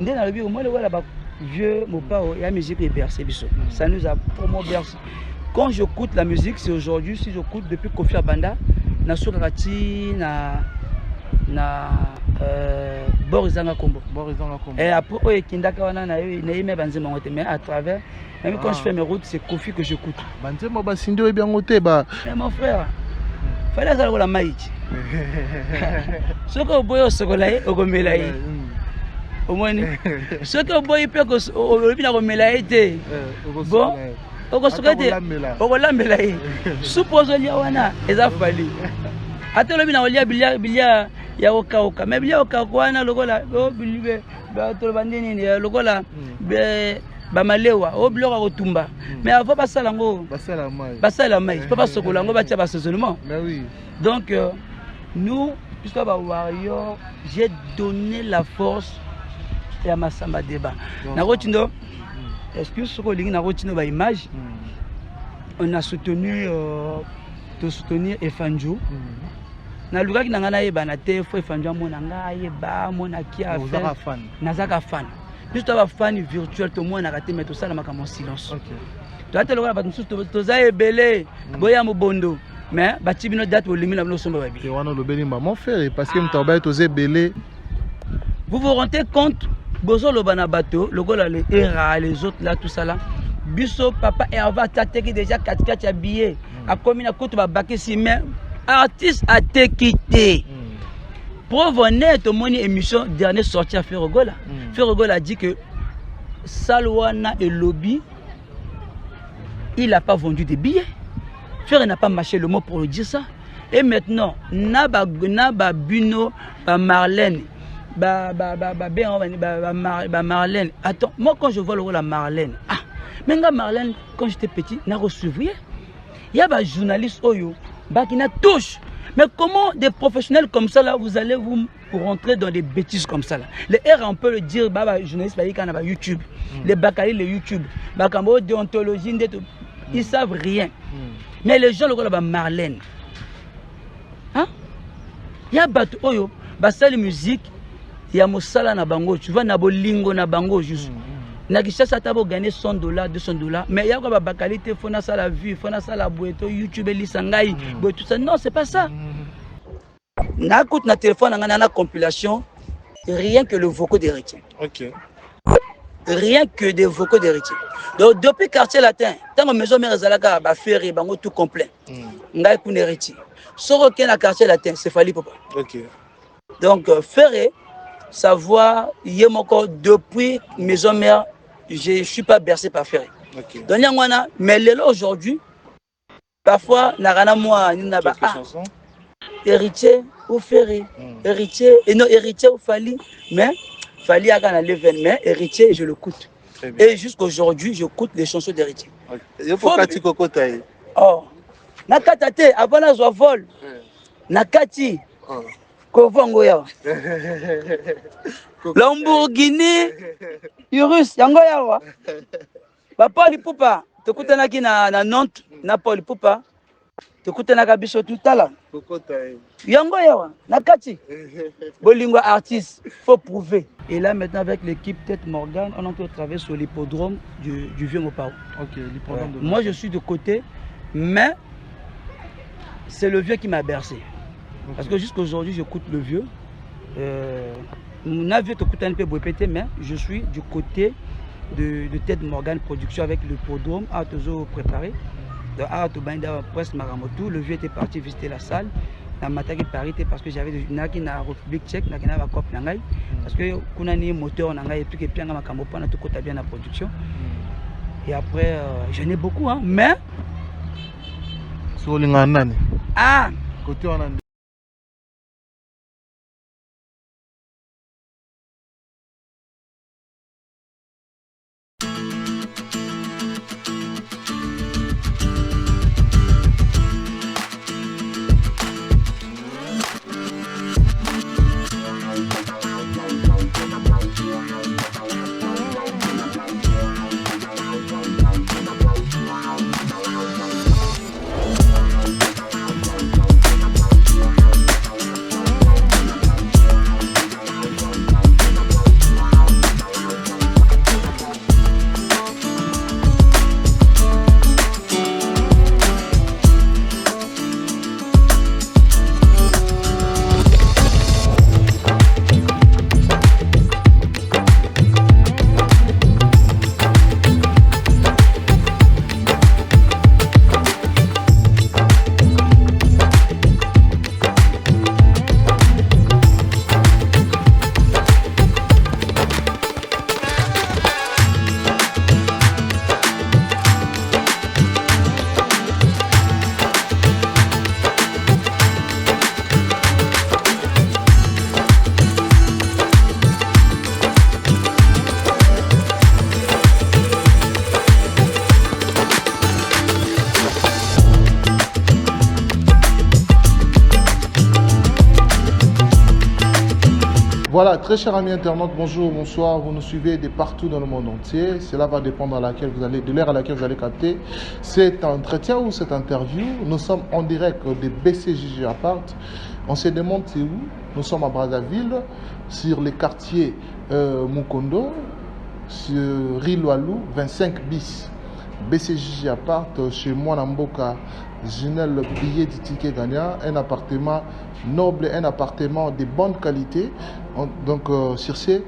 Dès dans le bureau, moi, le voilà, vieux, mon père, il y a la musique qui est bercée, ça nous a vraiment bercé. Quand j'écoute la musique, c'est aujourd'hui, si j'écoute depuis Kofi Abanda, na Sokarati, na Borizanga Kombo. Et après, Kindaka wana na yeme banzema ngote, mais à travers, même quand je fais mes routes, c'est Kofi que j'écoute. Banzema ba sindo e bien ngote ba. Mon frère, fallait ça la maïti. Ce que boyo sokolaye, ogomelaye. Au moins, ce que boy peut que au bien remela été. Bon, au constater, au lambela. Suppose il y a wana, ils a fallu. Attends le bien au bilia ya oka mais bilia oka wana lokola o bilibe ba to bandeni ni lokola ba malewa o biloko kotumba mais avant basala ngo basala mai pas sokola ngo batia basezellement. Mais oui. Donc nous puisque ba warrior, j'ai donné la force et à ma samba débat. Narotindo, excuse ce qu'on dit, Narotindo ba image. On a soutenu de soutenir Efanjo. Na luga ki nangana ye banate fo Efanjo mo nanga ye ba mo na ki a fait. Nazaka fan. Juste ba fan virtuel to mo na raté mais tout ça na makamo silence. OK. To ate lokola ba nsusu to za ebele boya mo bondo. Mais ba tibino date o limina no somba ba bi. Wana lo belimba mon frère parce que mtoba to za ebele. Vous vous rendez compte? Bozo le banabato, le gars les ERA, les autres là, tout ça là. Biso, papa, et on va t'attaquer déjà 4-4 habillés. A combien de coups tu vas baquer si mais artiste a été quitté. Pour venir te mon émission dernière sortie à Ferrogola. Ferrogola a dit que Salwana et Lobby, il n'a pas vendu des billets. Ferrogola n'a pas mâché le mot pour le dire ça. Et maintenant, Naba Buno, Marlène. Marlène. Attends, moi quand je vois le rôle à Marlène, mais Marlène, quand j'étais petit, n'a reçu. Il y a des journalistes Oyo, qui n'a touche. Mais comment des professionnels comme ça là, vous allez vous rentrer dans des bêtises comme ça là? Les R, on peut le dire, les journalistes qui ont YouTube, les Bakali, les YouTube, les déontologie, ils savent rien. Mais les gens le rôle à Marlène, il y a des Oyo, la musique. Il y a Moussala na bango, tu vois, na bolingo na bango juste. Na Kishasa tabo gagner $100, $200, mais il y a quoi ba qualité, faut na ça la vue, faut na ça la boeto, YouTube lisangai, tout ça. Non, c'est pas ça. Na écoute na téléphone na compilation, rien que le vocaux d'héritier. OK. Rien que des vocaux d'héritier. Donc depuis quartier latin, tant que maison mère zalaka ba faire bango tout complet. Ngai pour héritier. Soro ken na quartier latin, c'est Fali papa. OK. Donc Ferré savoir yemoko depuis maison mère, je suis pas bercé par Ferré. Okay. Donc yangwana mais lelo aujourd'hui parfois narana moi na ba héritier ou Ferré, héritier et non héritier ou Fali mais Fali a gagné l'événement mais héritier je le coûte. Et jusqu'aujourd'hui je coûte les chansons d'héritier. Il faut kati kokota. Oh. Nakatate avant la joie vol. Nakati. Kovongo yawa. Lamborghini Urus yango yawa. Papa lipupa tokutana ki na Nantes na Paul Pupa tokutana ka biso tutala. Yango yawa nakati. Bolingo artiste faut prouver. Et là maintenant avec l'équipe Tête Morgane, on est en train de travailler sur l'hippodrome du Vieux Mopao. OK, l'hippodrome. Moi je suis de côté mais c'est le vieux qui m'a bercé. Parce que jusqu'à aujourd'hui, j'écoute le vieux. Mon avion t'écoute un peu répété, mais je suis du côté de Tête Morgane Production avec le podrome à toujours préparé. De Aratobainda presque Maramoto. Le vieux était parti visiter la salle. Na mataki Paris parce que j'avais une qui na République Tchèque, na qui na cop nangai. Parce que kuna ni moteur nangai et puis que puis nga makambo na tout côté bien la production. Et après, j'en ai beaucoup, hein, mais. Sur l'ingana. Côté on a. Voilà, très chers amis internautes, bonjour, bonsoir, vous nous suivez de partout dans le monde entier. Cela va dépendre de l'heure à laquelle vous allez capter cet entretien ou cette interview. Nous sommes en direct de BCJJ Apart. On se demande c'est où. Nous sommes à Brazzaville, sur les quartiers Mukondo, sur Riloalou, 25 bis. BCJJ Apart, chez moi, Namboka, Ginel Billet du ticket gagnant, un appartement noble, un appartement de bonne qualité. Donc, sur ce,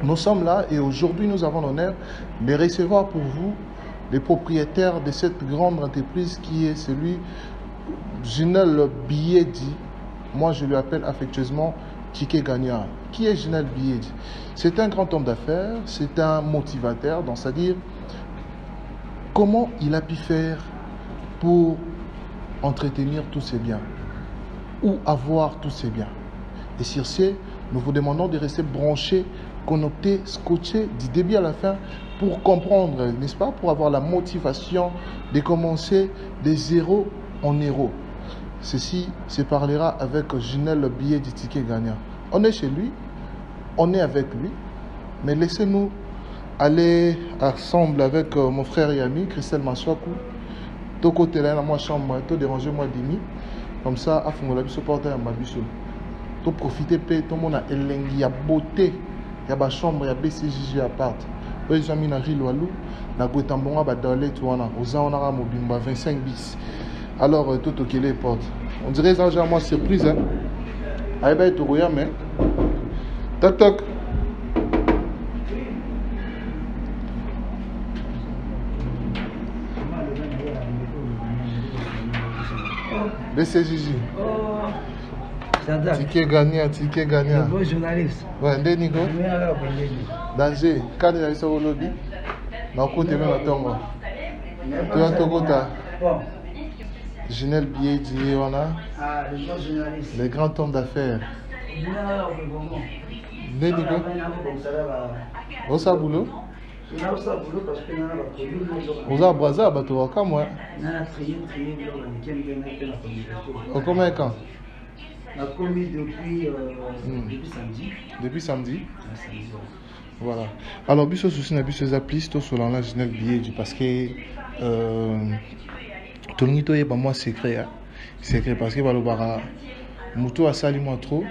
nous sommes là et aujourd'hui, nous avons l'honneur de recevoir pour vous les propriétaires de cette grande entreprise qui est celui Ginel Biedi. Moi, je lui appelle affectueusement Ticket Gagnant. Qui est Ginel Biedi? C'est un grand homme d'affaires, c'est un motivateur, donc c'est-à-dire comment il a pu faire pour entretenir tous ses biens ou avoir tous ses biens. Et sur ce, nous vous demandons de rester branchés, connectés, scotchés du début à la fin pour comprendre, n'est-ce pas, pour avoir la motivation de commencer de zéro en héros. Ceci se parlera avec Ginel le billet du ticket gagnant. On est chez lui, on est avec lui, mais laissez-nous aller ensemble avec mon frère et ami, Christelle Maswaku. Tout côté là, dans ma chambre, tout déranger moi demi. Comme ça, à fond la biso porter en babiso. Tout profiter pe, tout le monde a elengi, il y a beauté, il y a ba chambre, il y a BCJJ Apart. Ils ont mis dans Riloalou, na Gwetambonga ba dalé tu wana, oza on a mobimba 25 bis. Alors tout ok les portes. On dirait ça j'ai moi surprise hein. Aïe bah tout roya mais. Toc toc. BCJJ. Ticket gagnant, ticket gagnant. Bon journaliste. Ouais, Nico. Danger. Quand il y a eu au lobby, dans le côté même à Tongo. Tu as ton côté. Ginel Biedi, on a. Ah, le grand journaliste. Les grands hommes d'affaires. Nico. Où ça boulot? Vous avez brasé à bateau à moi. Au combien quand? On a commis depuis samedi. Depuis samedi? Voilà. Alors, biso souci na biso applis to sur la Ginel Biedi parce que tout le monde est pas moi secret. Secret parce que le bara muto a sali moi trop.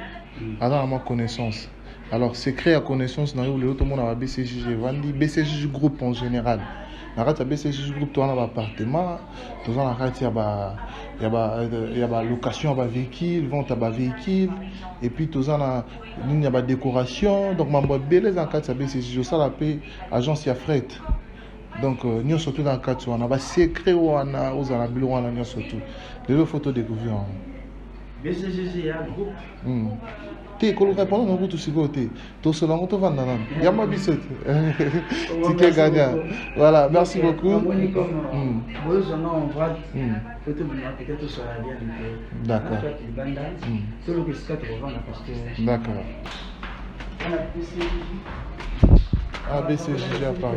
Alors à ma connaissance. Alors, secret à connaissance, tout le monde a BCJJ, BCJJ groupe en général. Dans le BCJJ groupe, tu as un appartement, tu as la location de véhicule, vente de véhicule, et puis tu as une décoration. Donc, je suis bien dans le cadre de BCJJ, ça la paix, agence à fret. Donc, nous surtout dans le cadre de la secret, nous avons surtout les photos découvertes. BCJJ, il y a un groupe. T'es qu'on répond non tout ce côté tout cela on te vend dans il y a ma bicette ticket gagnant voilà merci beaucoup d'accord d'accord BCJJ Apart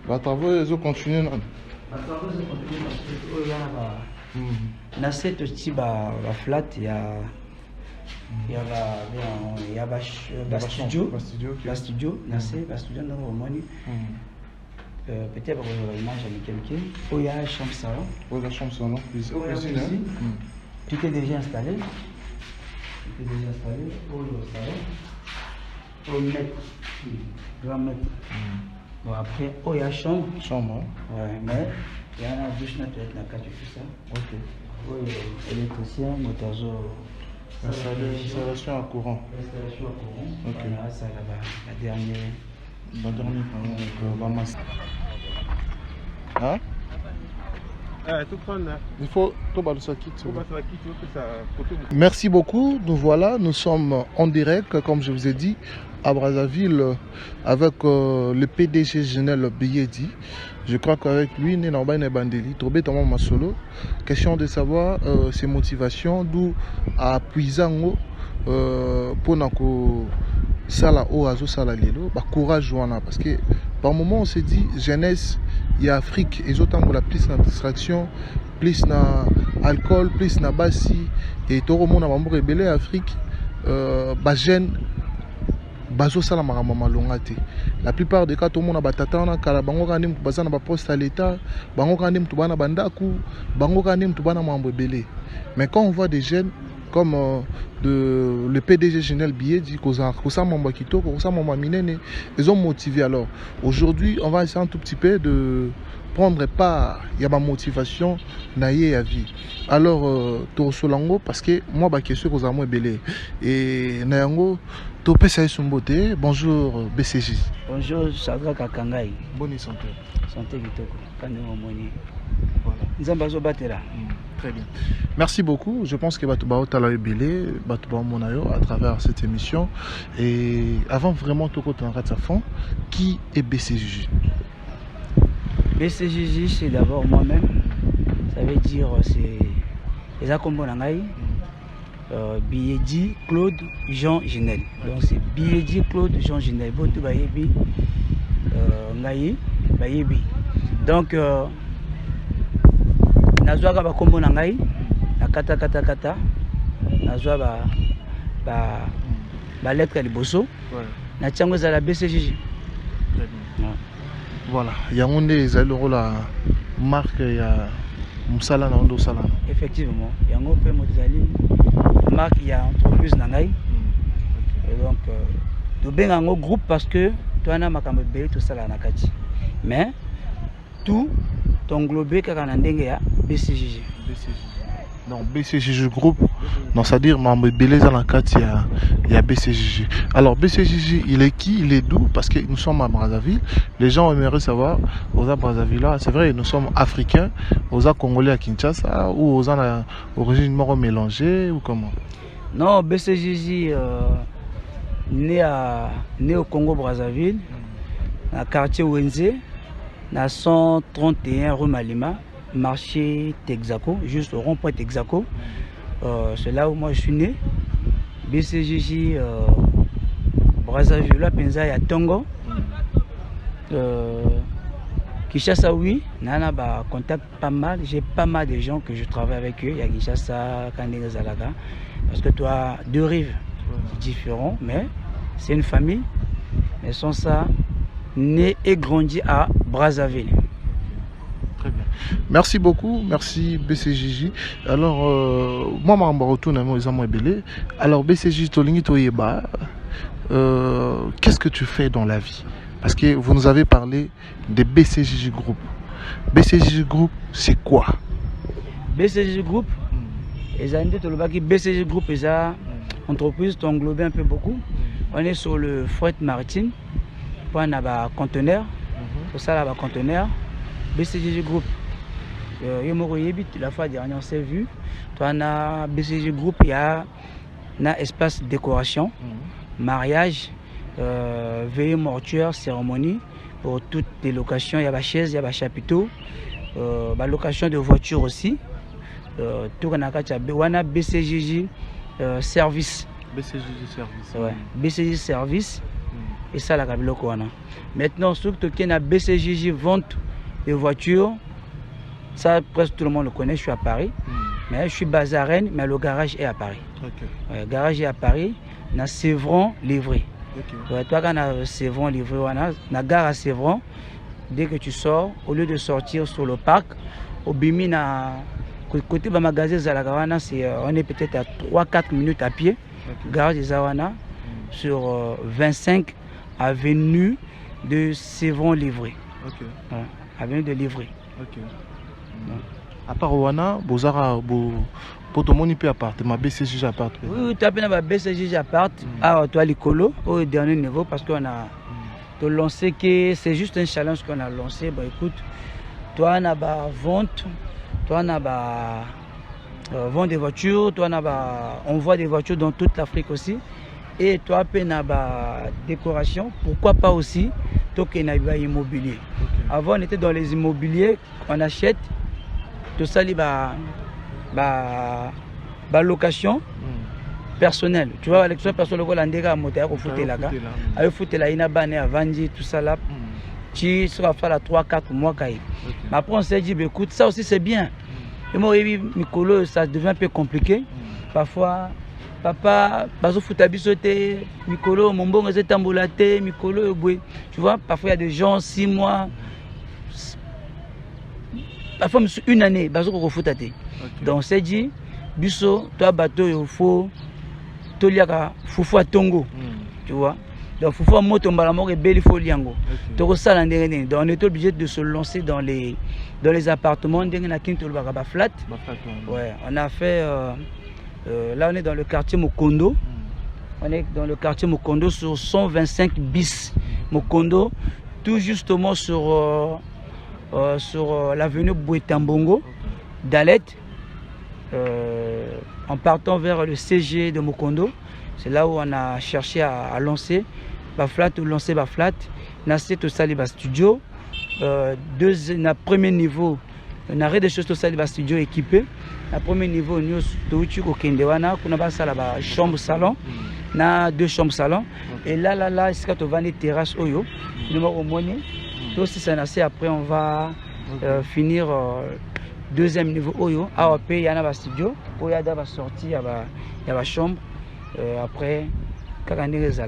les travaux ils ont continué na cette aussi ba flat il y a studio na c'est ba studio dans Romani peut-être image avec quelqu'un il y a chambre salon tout est déjà installé au mètre grand mètre. Bon, après, il y a chambre. Chambre, ouais, mais il y a une douche naturelle dans le cadre de tout ça. Ok. Oui, électricien, moteur. Installation à courant. Installation à courant. Ok. Voilà, ça là-bas, la dernière. La masse. Hein? Il faut tout Merci beaucoup. Nous voilà, nous sommes en direct, comme je vous ai dit, à Brazzaville avec le PDG Ginel Biedi. Je crois qu'avec lui, nous avons un bandeli. Question de savoir ses motivations, d'où à Puisango pour sala o azo sala lelo ba courage wana parce que par moment on se dit jeunesse il y a Afrique et autant pour la plus en distraction plus na alcool, plus na basi et tout le monde a membre rebelle Afrique jeune bazo sala makambo longa te. La plupart des cas tout le monde a batata na kala bango kandi mtu bazana ba poste à l'état, bango kandi mtu bana bandaku, bango kandi mtu bana membre rebelle. Mais quand on voit des jeunes comme le PDG Général Billet dit qu'ils ont motivé. Alors aujourd'hui, on va essayer un tout petit peu de prendre part, il y a ma motivation naïe à vie. Alors Torosolango, parce que moi je suis aux amours belé et nayango topé ça son beauté. Bonjour BCJ. Bonjour Chadra Kakangai. Bonne santé. Santé kitoko. Kane omoni. Voilà. Nzambazo batela. Très bien. Merci beaucoup. Je pense que Batouba Otala Belé, Batouba Monayo à travers cette émission. Et avant vraiment tout côté en fond, qui est BCJ? BCJ, c'est d'abord moi-même. Ça veut dire c'est les accompagnants. Biedi Claude Jean Ginel. Donc c'est Biedi Claude Jean Ginel. Botu bayebi ngayi bayebi. Donc nazwa ba kombo na ngai na kata nazwa ba lettre liboso na tiango za la BCJ. Voilà, yangonde ezali la marque ya musala na ondo sala. Effectivement, yango pe mozali marque ya entreprise na ngai. Et donc to benga ngo groupe parce que toi na makambo be to sala na kati. Mais tout englobé kaka na ndenge ya BCJ. Non, BCJ groupe, non, c'est-à-dire membre belé dans la carte, il y a BCJ. Alors BCJ, il est qui? Il est d'où? Parce que nous sommes à Brazzaville. Les gens aimeraient savoir, aux Brazzaville là, c'est vrai, nous sommes africains, aux Congolais à Kinshasa, ou aux origines moro mélangées, ou comment? Non, BCJ né au Congo Brazzaville, dans le quartier Wenze, dans 131 rue Malima. Marché Texaco, juste au rond-point Texaco. C'est là où moi je suis né. BCJ Brazzaville, là, Penza, il y a Tongo. Kinshasa, oui, Nana contact pas mal. J'ai pas mal de gens que je travaille avec eux. Il y a Kinshasa, Kandega, Zalaga. Parce que toi, deux rives différents, mais c'est une famille. Elles sont ça, nés et grandis à Brazzaville. Très bien. Merci beaucoup, merci BCJ. Alors, moi, je retourne à mon belé. Alors, BCJ, qu'est-ce que tu fais dans la vie? Parce que vous nous avez parlé de BCJ Group. BCJ Group, c'est quoi? BCJ Group, BCJ Group, c'est une entreprise qui englobe un peu beaucoup. On est sur le fret maritime. On a un conteneur. Pour ça, on a un conteneur. BCJ Group, la fois dernière on s'est vu. On a BCJ Group, il y a un espace décoration, mariage, veillée mortuaire, cérémonie pour toutes les locations. Il y a des chaises, il y a des chapiteaux, location de voitures aussi. Tout on a BCJ service. BCJ service. Ouais, BCJ service. Et ça la kabiloko wana. Maintenant surtout qu'il y a BCJ vente de voitures, ça presque tout le monde le connaît. Je suis à Paris, mais je suis basé à Rennes, mais le garage est à Paris. Okay. Le garage est à Paris, on a Sévran livré. Okay. Toi quand on a Sévran livré, on a gare à Sévran. Dès que tu sors, au lieu de sortir sur le parc, au Bimi na côté de magasin Zalagawana, on est peut-être à 3-4 minutes à pied. Okay. Garage de Zawana sur 25 avenue de Sévran livré. Okay. Ouais. Avenue de Livry. Ok. À part Wana, Bozara, pour mon appartement, BCJ appart. Oui, tu as bien BCJ appart. Ah, toi, l'écolo, au dernier niveau, parce qu'on a lancé que c'est juste un challenge qu'on a lancé. Bah écoute, toi, on a vente, toi, on a vente des voitures, toi, on voit des voitures dans toute l'Afrique aussi. Et toi, on a décoration, pourquoi pas aussi, toi, on a immobilier. Avant, on était dans les immobiliers, on achète, tout ça, location personnelle. Tu vois, l'élection personnelle, on a des moteur au foot là. Avec foot là, il y a bané à Vandy, tout ça là. Tu seras faire la 3-4 mois. Mais après, on s'est dit, écoute, ça aussi c'est bien. Et moi, Mikolo, ça devient un peu compliqué. Parfois, papa, bazo futabisote, Mikolo, mon bon, c'est tamboulate, Mikolo, tu vois, parfois il y a des gens, 6 mois, parfois une année, bazo kofutate. Donc, c'est dit, biso, toi, bateau, il faut, toliaka, foufou à tongo, tu vois. Donc, foufou à moto, mbalamor et belle foliango. Donc, on est obligé de se lancer dans les appartements, flat. Ouais, on a fait, là, on est dans le quartier Mokondo. On est dans le quartier Mokondo sur 125 bis Mokondo, tout justement sur l'avenue Bouetambongo, Dalet, en partant vers le CG de Mokondo. C'est là où on a cherché à lancer Baflat ou lancer Baflat. Nasset au Saliba Studio. Na premier niveau, on a des choses au Saliba Studio équipé. Na premier niveau, nous avons Kendewana, on a la chambre salon, na 2 chambres salon. Et là, c'est quand on va les terrasses Oyo. Nous avons monnaie. Tout ça c'est après on va finir deuxième niveau Oyo. AOP, il y a un studio. Oya va sortir, il y a la chambre. Après, quand on est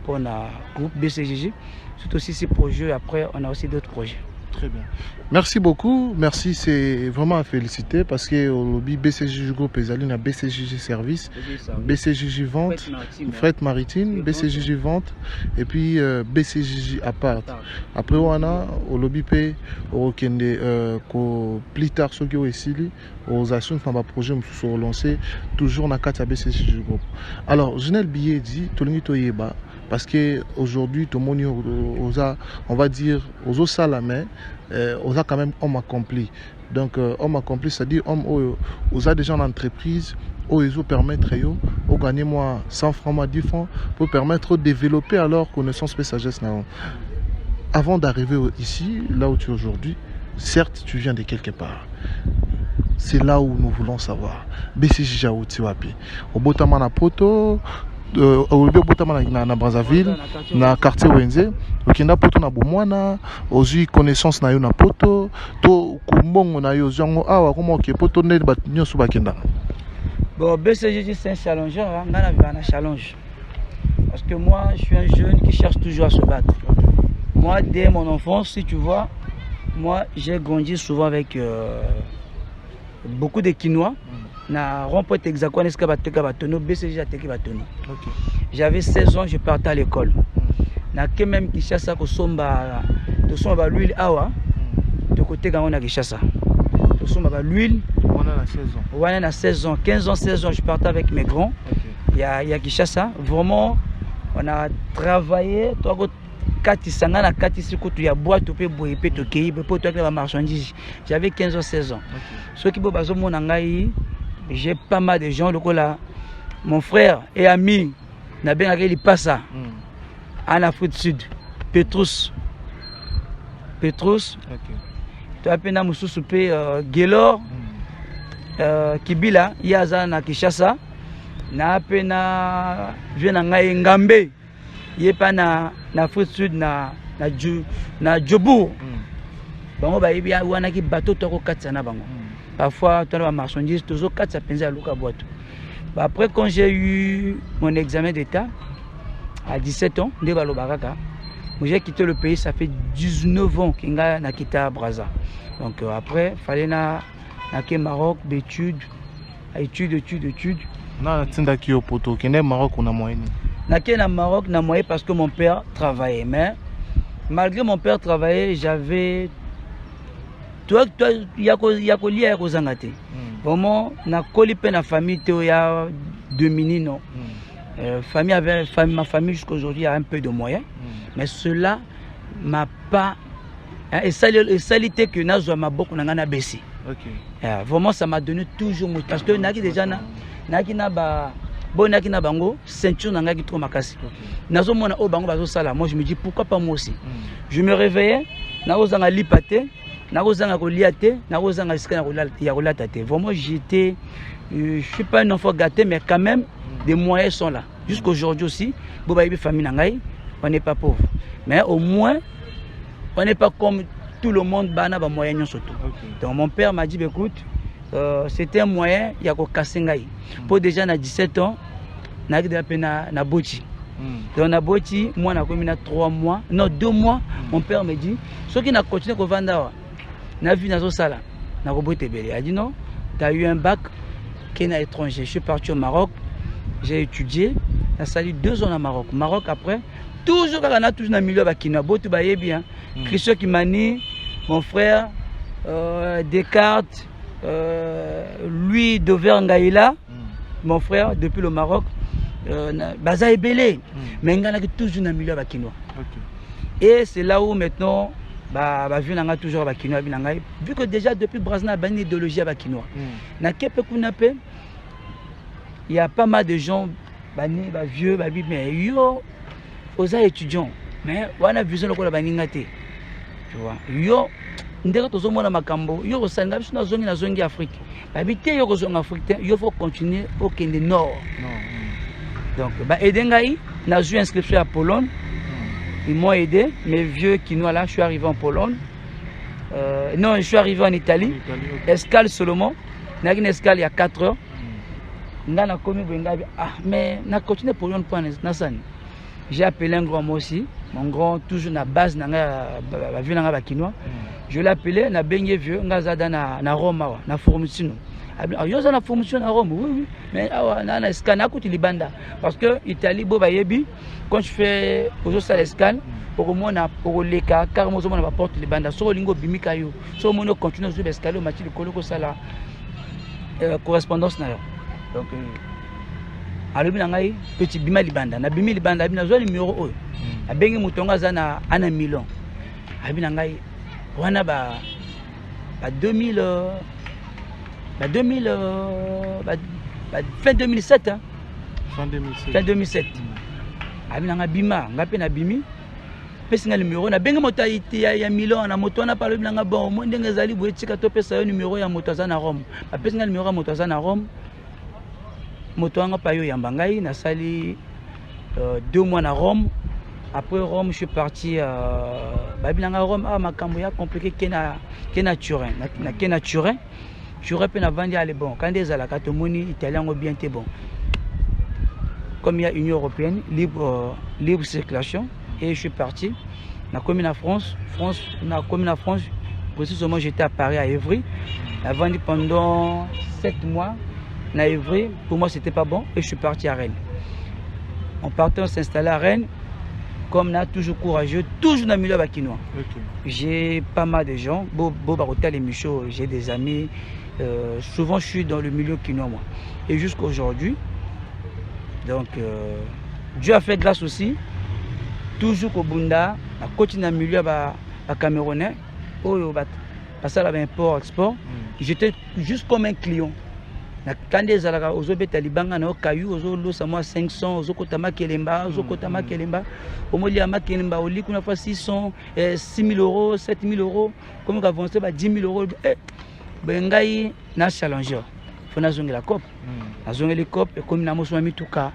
pour le groupe BCJJ, c'est aussi ces projets. Après, on a aussi d'autres projets. Très bien. Merci beaucoup. Merci, c'est vraiment à féliciter parce que au lobby BCJJ Group et Zaline a BCJJ Service, BCJJ Vente, Fret Maritime, BCJJ Vente et puis BCJJ Appart. Après, on a au lobby P, au Kende, plus tard, ce qui est ici, aux actions qui ont projet sont lancés, toujours dans le BCJJ Group. Alors, Genel Billet dit, tout le monde est bas. Parce qu'aujourd'hui, tout le monde, on va dire, aux salamés, on a quand même homme accompli. Donc, homme accompli, c'est-à-dire homme, on a des gens d'entreprise, ils permettent de gagner 100 francs, 10 francs, pour permettre de développer alors connaissance et sagesse. Avant d'arriver ici, là où tu es aujourd'hui, certes, tu viens de quelque part. C'est là où nous voulons savoir. BCJJ où tu es. Au Botamana Poto, na Brazzaville, na quartier Wenze, okenda poto na bomwana, ozui connaissance na yo na poto, to kumbongo na yo zango awa comment ke poto ne bat nyoso bakenda. Bon, BCJJ c'est un challenger, on a un challenge. Parce que moi, je suis un jeune qui cherche toujours à se battre. Moi, dès mon enfance, si tu vois, moi, j'ai grandi souvent avec beaucoup de Quinois. Na rond-point Texaco, j'avais 16 ans, je partais à l'école. Na que même Kishasa ko somba l'huile awa de côté quand on a Kishasa. To somba l'huile, on a 16 ans. On a 16 ans, 15 ans, 16 ans, je partais avec mes grands. Il y a Kishasa, vraiment on a travaillé toi kati sanga na kati sikoto ya boîte to pe boye pe to kei pe to la marchandise. J'avais 15 ans, 16 ans. Ceux qui bo bazo mona ngai. J'ai pas mal de gens là. Mon frère et ami Nabengakeli Passa en Afrique du Sud. Petrus. Tu as peine à Moussousoupé Gelor Kibila, Yaza na Kishasa. Na peine à Vienangaï Ngambe. Yepa na Afrique du Sud na Djobour. Bango ba yebia wana ki bateau to ko katsana bango. Parfois, tu as la marchandise, toujours 4 ça pensait à l'eau boîte. Après, quand j'ai eu mon examen d'état, à 17 ans, j'ai quitté le pays, ça fait 19 ans que j'ai quitté Brazza. Donc après, il fallait aller au Maroc, d'études, études. Non, tu es au Poto, tu es au Maroc, on a moyen. Au Maroc, on a moyen parce que mon père travaillait. Mais malgré mon père travaillait, j'avais... Toi, il y a que lié aux angatés. Vraiment, na colipé na famille, il y a 2 mini non. Ma famille jusqu'à aujourd'hui a un peu de moyens, mais cela m'a pas. Et salité que nazo ma beaucoup n'a baissé. Vraiment, ça m'a donné toujours parce que naki déjà naki na ba bon naki na bango ceinture nanga qui trop makasi. Nazo mona o bango bazo sala. Moi je me dis pourquoi pas moi aussi. Je me réveillais, nazo zanga lipate. Vraiment, j'étais, je suis pas un enfant gâté, mais quand même, des moyens sont là. Jusqu'aujourd'hui aussi, on n'est pas pauvre. Mais au moins, on n'est pas comme tout le monde, bana ba moyens surtout. Donc mon père m'a dit, écoute, c'était un moyen il y a casser ngai pour déjà na 17 ans na déjà na boti donc na boti moi na comme 3 mois non 2 mois mon père me dit ceux qui n'a continué ko vanda na vie na zo sala na ko bote belé a dit non tu as eu un bac qui est étranger. Je suis parti au Maroc, j'ai étudié, j'ai sali 2 ans au Maroc après toujours quand on a toujours dans le milieu bakina botu baye bien Christian Kimani mon frère Descartes lui Dover Ngaïla mon frère depuis le Maroc baza ebelé mais ngana toujours dans le milieu bakinois et c'est là où maintenant vu nanga toujours bakinois binangai vu que déjà depuis Brazna ban idéologie bakinois na kepe kunape il y a pas mal de gens bani vieux babi mais yo aux étudiants mais wana vision lokola baningate tu vois yo ndeko tozomona makambo yo osanga biso na zongi Afrique babité yo kozonga Afrique yo faut continuer au Kenya nord donc aider ngai na joué inscription à Pologne ils m'ont aidé mes vieux Kinois là je suis arrivé en Pologne non je suis arrivé en Italie escale Solomon na une escale il y a 4 heures ngana komi benga mais na continuer Pologne pour nasani j'ai appelé un grand moi aussi mon grand toujours na base na ba vie na ba Kinois je l'ai appelé na bengue vieux ngazada na Rome na formation yo za na formation à Rome oui mais na escale na kuti libanda parce que Italie bo bayebi quand je fais aux ça l'escale pour moi na pour les cas car moi na porte libanda so lingo bimika yo so mo continue sur l'escale au match de koloko sala correspondance na yo donc alors bien ngai petit bima libanda na bimi libanda bina zo numéro oyo abengi mutonga za na ana Milan abina ngai wana ba 2000 fin 2007 hein fin 2007 abina nga bima ngape na bimi pesi nga numéro na bengi moto ya Milan na moto na parle bina nga bon mo ndenge zali boye tika to pesa yo numéro ya moto za na Rome ba pesi nga numéro ya moto za na Rome moto nga pa yo yamba ngai na sali 2 mois na Rome. Après Rome je suis parti babina nga Rome makambo ya compliqué kena Turin na kena Turin j'aurais pu na vendre aller bon quand des alaka to moni italien ngo bien bon comme il y a Union européenne libre circulation et je suis parti na commune à France précisément j'étais à Paris à Évry j'ai vendu pendant 7 mois na Évry pour moi c'était pas bon et je suis parti à Rennes on partait on s'installait à Rennes comme na toujours courageux toujours dans le milieu bakinois j'ai pas mal de gens les Michaud j'ai des amis souvent je suis dans le milieu kinois moi et jusqu'à aujourd'hui donc Dieu a fait grâce aussi toujours au Bunda à continuer dans le milieu camerounais parce que là import export j'étais juste comme un client quand des alaka ozobe talibanga na okayu ozolo sa moi 500 ozokotama kelemba au molia makelemba oli kuna fois 600 6000 euros 7000 euros comme on avance 10 000 euros bengai na challenger fona zongi la cop na zongi les cop comme na mosoma mituka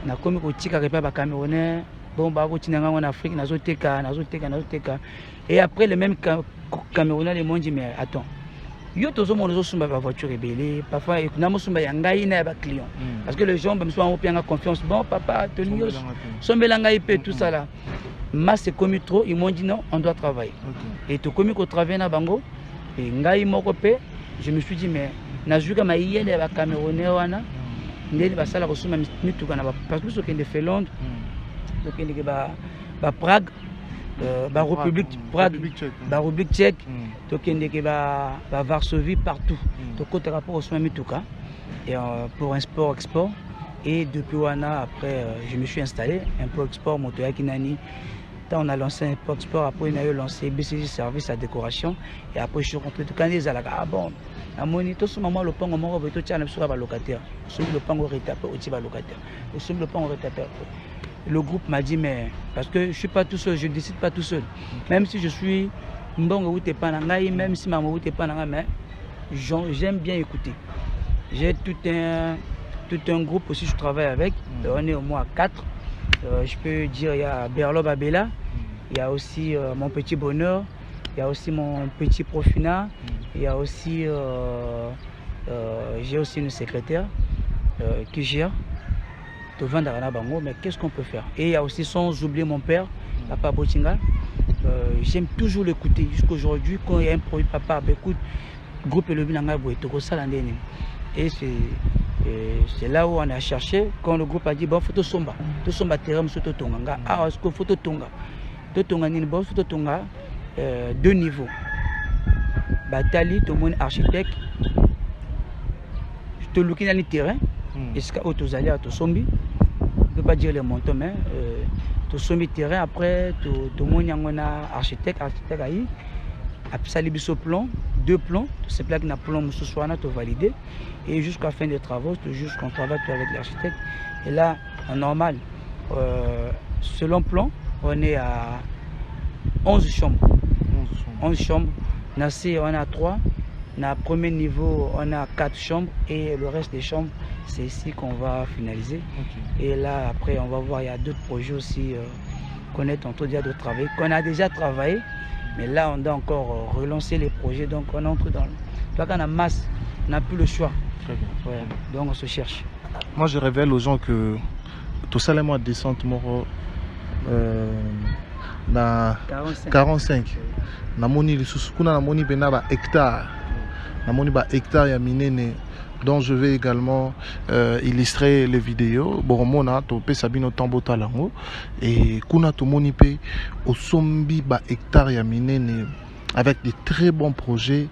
na komi ko tika repa ba camerounais bon ba ko tinanga en Afrique na zoteka et après les mêmes camerounais les monde dit mais attends yo tozo mo zo sumba ba voiture rebelle parfois na mosumba ya ngai na ba client parce que les gens me sont en confiance bon papa Tony sombela ngai pe tout ça là ma c'est commis trop ils m'ont dit non on doit travailler et to commis ko travailler na bango et ngai moko pe je me suis dit mais na juka ma yele ba camerounais wana ndeli ba sala ko suma mituka na parce que ce qui est fait Londres donc il ba Prague République tchèque donc Varsovie partout donc côté rapport au Mituka et pour un sport export et depuis Wana après je me suis installé un peu export moto Kinani on a lancé un peu export après on a lancé BCG service à décoration et après je suis rentré tout quand les alaka bon à monito ce moment le pango moko beto tchana sur ba locataire sur le pango retapé au tiba locataire et sur le pango retapé. Le groupe m'a dit mais parce que je suis pas tout seul, je décide pas tout seul. Même si je suis mbongo ou t'es pas nangai, même si maman ou t'es pas nangai, mais j'aime bien écouter. J'ai tout un groupe aussi je travaille avec. On est au moins 4. Je peux dire il y a Berlo Babela, il y a aussi mon petit bonheur, Il y a aussi mon petit profina. Il y a aussi, j'ai aussi une secrétaire qui gère. Mais qu'est-ce qu'on peut faire? Et il y a aussi, sans oublier mon père, Papa Botinga. J'aime toujours l'écouter. Jusqu'aujourd'hui, quand il y a un produit, papa, écoute, groupe et le binanga et c'est là où on a cherché, quand le groupe a dit, bon, photo somba terrain, photo tonga. Ah, est-ce que photo tonga? Photo tonga, 2 niveaux. Batali, tout le monde architecte. Je te look dans le terrain. Est-ce que tu as tout sombi? Je ne peux pas dire les montants, mais tu sombi terrain. Après, tout le monde a architecte aïe. Après ça, il y a plan, 2 plans. C'est là qu'il y a un plan qui est validé. Et jusqu'à la fin des travaux, jusqu'on travaille avec l'architecte. Et là, en normal, selon plan, on est à 11 chambres. 11 chambres. On a 3. Dans le premier niveau, on a 4 chambres. Et le reste des chambres, c'est ici qu'on va finaliser. Et là, après, on va voir, il y a d'autres projets aussi qu'on est en train de travailler, qu'on a déjà travaillé. Mais là, on doit encore relancer les projets. Donc, on entre dans le... Quand on a masse, on n'a plus le choix. Très bien. Ouais, donc, on se cherche. Moi, je révèle aux gens que tout ça, les mois de descente, na 45. Na moni le sous-kuna na moni benaba hectare. Na moni ba hectare ya minene. Donc je vais également illustrer les vidéos. Bon, mona to pe sabino tambo talango et kuna to moni pe au sombi ba hectare ya minene avec des très bons projets.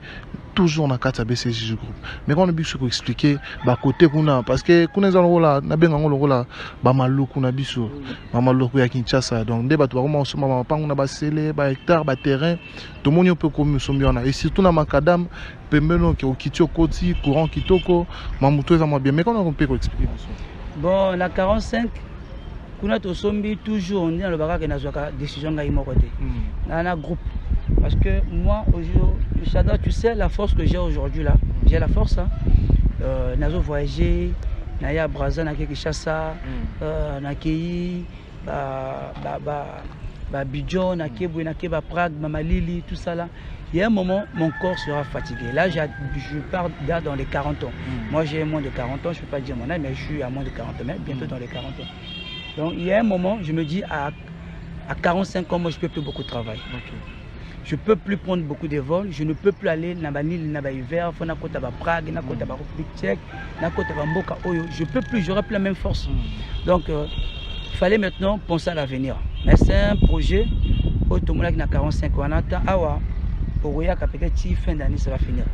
Toujours dans le BCJ groupe. Mais quand on a pu expliquer, bah côté kuna parce que kuna zalo la na benga ngolo la ba malu kuna biso, ba malu ya Kinshasa. Donc débat to vraiment sur mama pa kuna ba sele, ba hectare, ba terrain, tout monde peut comme sombiona et surtout na makadam pemelo ki okitio koti courant kitoko, mamuto za bien. Mais quand on peut expliquer bon, la 45 kuna to sombi toujours on dit dans le baga que na zoka décision ga imo côté. Na groupe. Parce que moi, aujourd'hui, Chada, tu sais la force que j'ai aujourd'hui là. J'ai la force. Nazo voyager, Naya Braza, Naya Kinshasa, Nakei, Bidjon, Nakei, Nakei, Prague, Mamalili, tout ça là. Il y a un moment, mon corps sera fatigué. Là, je pars dans les 40 ans. Moi, j'ai moins de 40 ans, je ne peux pas dire mon âge, mais je suis à moins de 40 ans, bientôt dans les 40 ans. Donc, il y a un moment, je me dis, à 45 ans, moi, je ne peux plus beaucoup travailler. Je ne peux plus prendre beaucoup de vols, je ne peux plus aller dans l'hiver, il faut aller à Prague, il faut aller à République tchèque, il faut aller à Mboka Oyo. Je ne peux plus, j'aurai plus la même force. Donc, il fallait maintenant penser à l'avenir. Mais c'est un projet, au Tomola qui a 45 ans, on attend, peut-être fin d'année, ça va finir.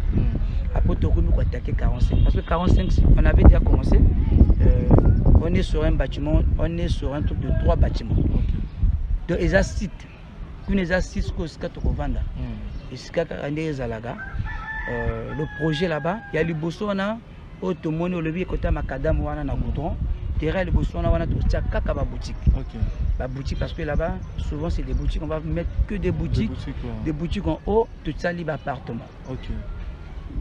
Après, on va attaquer 45. Parce que 45, on avait déjà commencé, on est sur un bâtiment, on est sur un truc de 3 bâtiments. Donc, ils assistent. Le projet là-bas, il y a le Bossona, au levier côté Macadam, on a un goudron. Terrain, le Bossona, on a tout ça, kaka boutique. La boutique, parce que là-bas, souvent c'est des boutiques, on va mettre que des boutiques en haut, tout ça, libre appartement.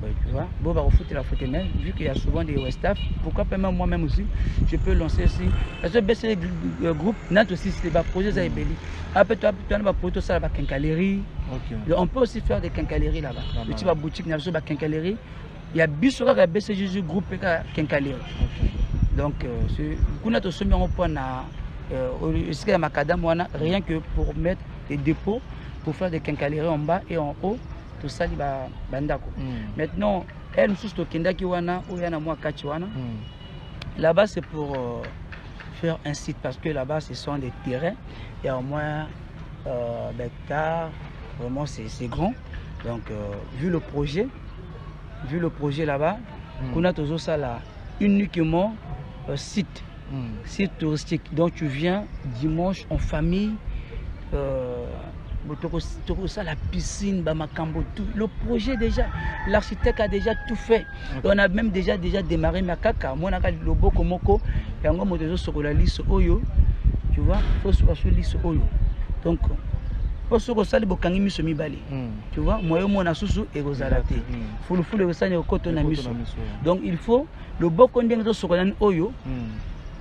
Ouais, tu vois, bon, bah, au foot et la faute même, vu qu'il y a souvent des Westaf, pourquoi pas même moi-même aussi, je peux lancer aussi. Parce que baisser le groupe, Nat aussi, c'est des projets à Ebeli. Après, tu as pour ça, la quincaillerie. On peut aussi faire des quincailleries là-bas. Le petit boutique, il y a la quincaillerie. Il y a Bissora qui a baissé le groupe et la quincaillerie. Donc, on a aussi mis en point à Macadam, rien que pour mettre des dépôts, pour faire des quincailleries en bas et en haut. Tout ça, il va bandako. Maintenant, elle nous soucie au Kendaki wana ou yana moi kachiwana. Là-bas, c'est pour faire un site parce que là-bas, ce sont des terrains. Il y a au moins hectares. Vraiment, c'est grand. Donc, vu le projet là-bas, on a toujours ça là, uniquement site touristique. Donc, tu viens dimanche en famille. La piscine, tout. Le projet déjà, l'architecte a déjà tout fait. On a même déjà démarré Makaka. Moi, on a le Boko Moko. Et on a sur la liste Oyo. Tu vois, il faut sur la liste Oyo. Donc, il faut sur le Bokangi Misomi Bali. Tu vois, moi, on a sous et Rosalate. Il faut le Rosane au côté de la mission. Donc, il faut le Boko Ndeng sur la Oyo.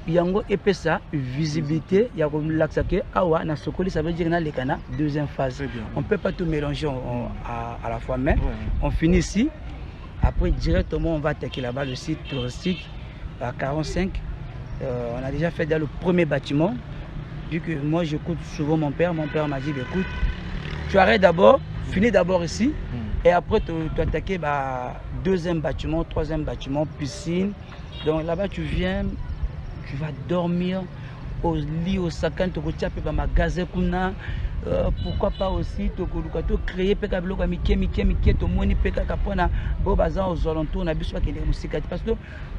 yango epesa visibilité ya ko laksa ke awa na sokoli, ça veut dire na lekana deuxième phase. On peut pas tout mélanger à la fois, mais on finit ici. Après directement on va attaquer là-bas le site touristique à 45. On a déjà fait dans le premier bâtiment. Vu que moi j'écoute souvent mon père m'a dit écoute, tu arrêtes d'abord, finis d'abord ici, et après tu attaquer deuxième bâtiment, troisième bâtiment, piscine. Donc là-bas tu viens, tu vas dormir au lit, au sacan, tu vas magasin, pourquoi pas aussi tu créer tu aux alentours, on a besoin qu'il y ait parce que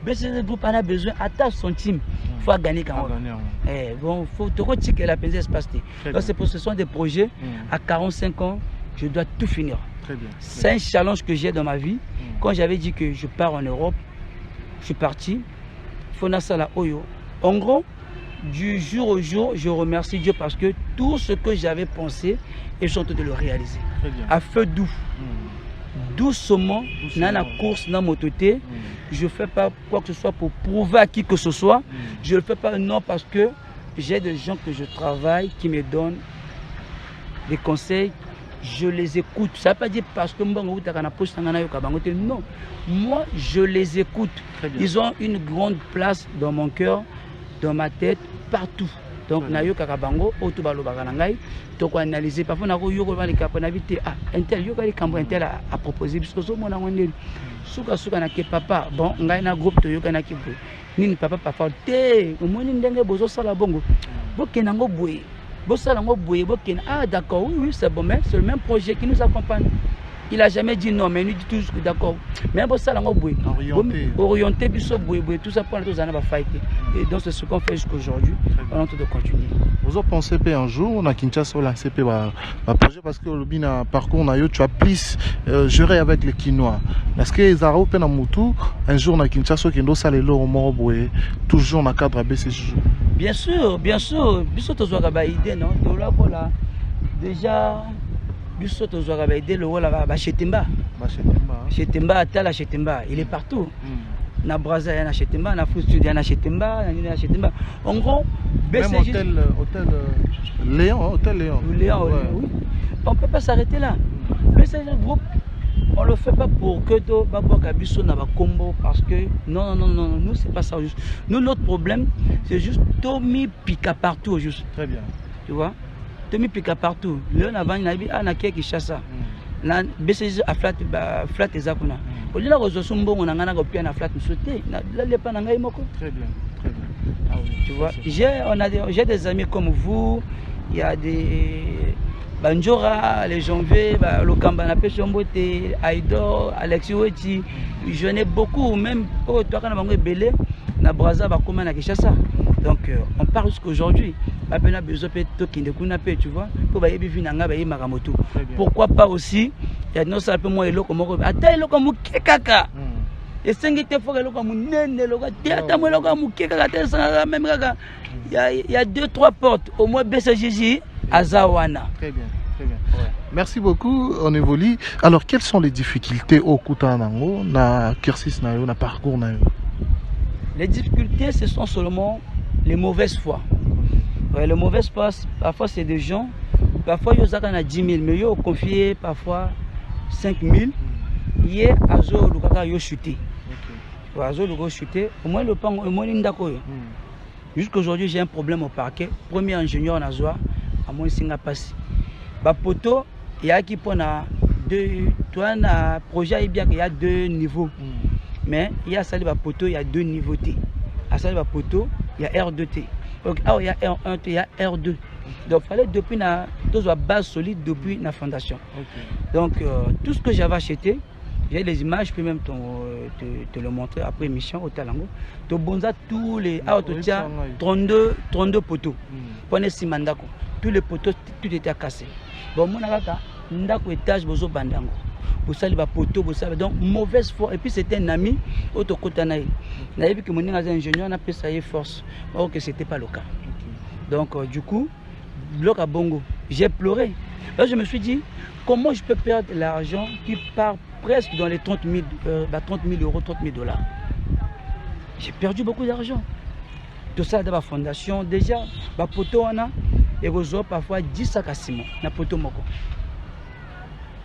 BCG Group a besoin à ta centime, il faut gagner quand même. Bon, faut te retirer que la PNZ passe. Donc ce sont des projets à 45 ans, je dois tout finir. C'est un challenge que j'ai dans ma vie. Quand j'avais dit que je pars en Europe, je suis parti. Fonasala Oyo. En gros, du jour au jour, je remercie Dieu parce que tout ce que j'avais pensé, je suis en train de le réaliser. À feu doux. Doucement, dans la course, dans mon côté, je ne fais pas quoi que ce soit pour prouver à qui que ce soit. Je ne le fais pas non parce que j'ai des gens que je travaille qui me donnent des conseils. Je les écoute. Ça ne veut pas dire parce que non, moi je les écoute. Ils ont une grande place dans mon cœur, dans ma tête, partout. Donc nayo kakabango otubalo bakanangai to ko analyser parfois nako yoko ba lika pona vite intel yo kali kambo intel a proposer biso so mona ngondeli suka na ke papa bon ngai na groupe to yo kana ki boy nini papa te omoni ndenge bozo sala bongo bokena ngo boy bosala ngo boy bokena d'accord oui c'est bon, mais c'est le même projet qui nous accompagne. Il a jamais dit non, mais il nous dit toujours que d'accord. Mais bon, ça, orienté, tout ça pour nous en fighter. Et donc, c'est ce qu'on fait jusqu'à aujourd'hui. On est en train de continuer. Vous avez pensé un jour, on a Kinshasa lancé un projet parce que le parcours, tu as plus géré avec les Quinois. Est-ce que les Arabes, un jour, on a Kinshasa qui nous allé au Moroboé, toujours dans le cadre BCG? Bien sûr, bien sûr. Bien sûr, tu as une idée, non? Déjà. Biso tozwaka ba idée le wala ba Chetemba. Chetemba atala Chetemba, il est partout. Na Brazza ya na Chetemba, na Fou Studio na Chetemba, na Chetemba. En gros, BCG même hôtel Léon, Léon, oui. On peut pas s'arrêter là. BCG Group, on le fait pas pour que to ba boka biso na ba combo parce que non, nous c'est pas ça juste. Nous notre problème, c'est juste Tommy Pika partout juste. Très bien. Tu vois? Tommy Pika partout. Léon avant nabi ana keki chassa. Na BCG a flat ezakuna. Olina ko zosumbongo na ngana ko pia na flat sauté. La lepa na ngai moko. Très bien, très bien. Ah oui. Tu vois, j'ai des amis comme vous, il y a des Banjora, les Janvier, Lokamba na Pechombote, Aïdor, Alexis Weti. J'en ai beaucoup, même toi quand on a belé na Brazza ba comment na Kinshasa. Donc on parle jusqu'aujourd'hui. Tu vois, pourquoi pas aussi, il y a nos salles pour moi et l'autre comme kaka. Et c'est il y a 2-3 portes, au moins BCG à Zawana. Très bien, très bien. Ouais. Merci beaucoup, on évolue. Alors, quelles sont les difficultés au Koutanango, na Kersis na yo, na parcours na yo? Les difficultés, ce sont seulement les mauvaises foi. Ouais, les mauvaises foi, parfois c'est des gens, parfois ils ont 10 000, mais ils ont confié parfois 5 000. Hier, Azo Lukaka yo chuté. Azo Lukaka chuté. Au moins le pan, au moins l'indako. Jusqu'aujourd'hui, j'ai un problème au parquet. Premier ingénieur Nazoa, à moins Singa Passi. Bapoto, il y a qui pour deux, toi un projet il y a 2 niveaux. Mais il y a ça, il y a 2 niveaux T. À ça, il y a R2T. Donc, il y a R1, il y a R2. Donc, il fallait depuis la base solide, depuis la fondation. Donc, tout ce que j'avais acheté, j'ai les images, je peux même te le montrer après émission au Talango. Tu bonza tous les 32 poteaux. Prenez Simandako. Tous les poteaux, tout était cassé. Bon, mon agaka, ndako étage, bozo bandango. Vous savez, poteau, vous savez, donc mauvaise foi. Et puis c'était un ami, Otokotanaï. Il a vu que mon ingénieur n'a pas ça force. Or que ce n'était pas le cas. Donc, du coup, bloc à Bongo, j'ai pleuré. Là, je me suis dit, comment je peux perdre l'argent qui part presque dans les 30 000 euros, 30 000 $. J'ai perdu beaucoup d'argent. tout ça dans la fondation déjà ba poto wana et vous parfois 10 sacs à ciment na poto moko.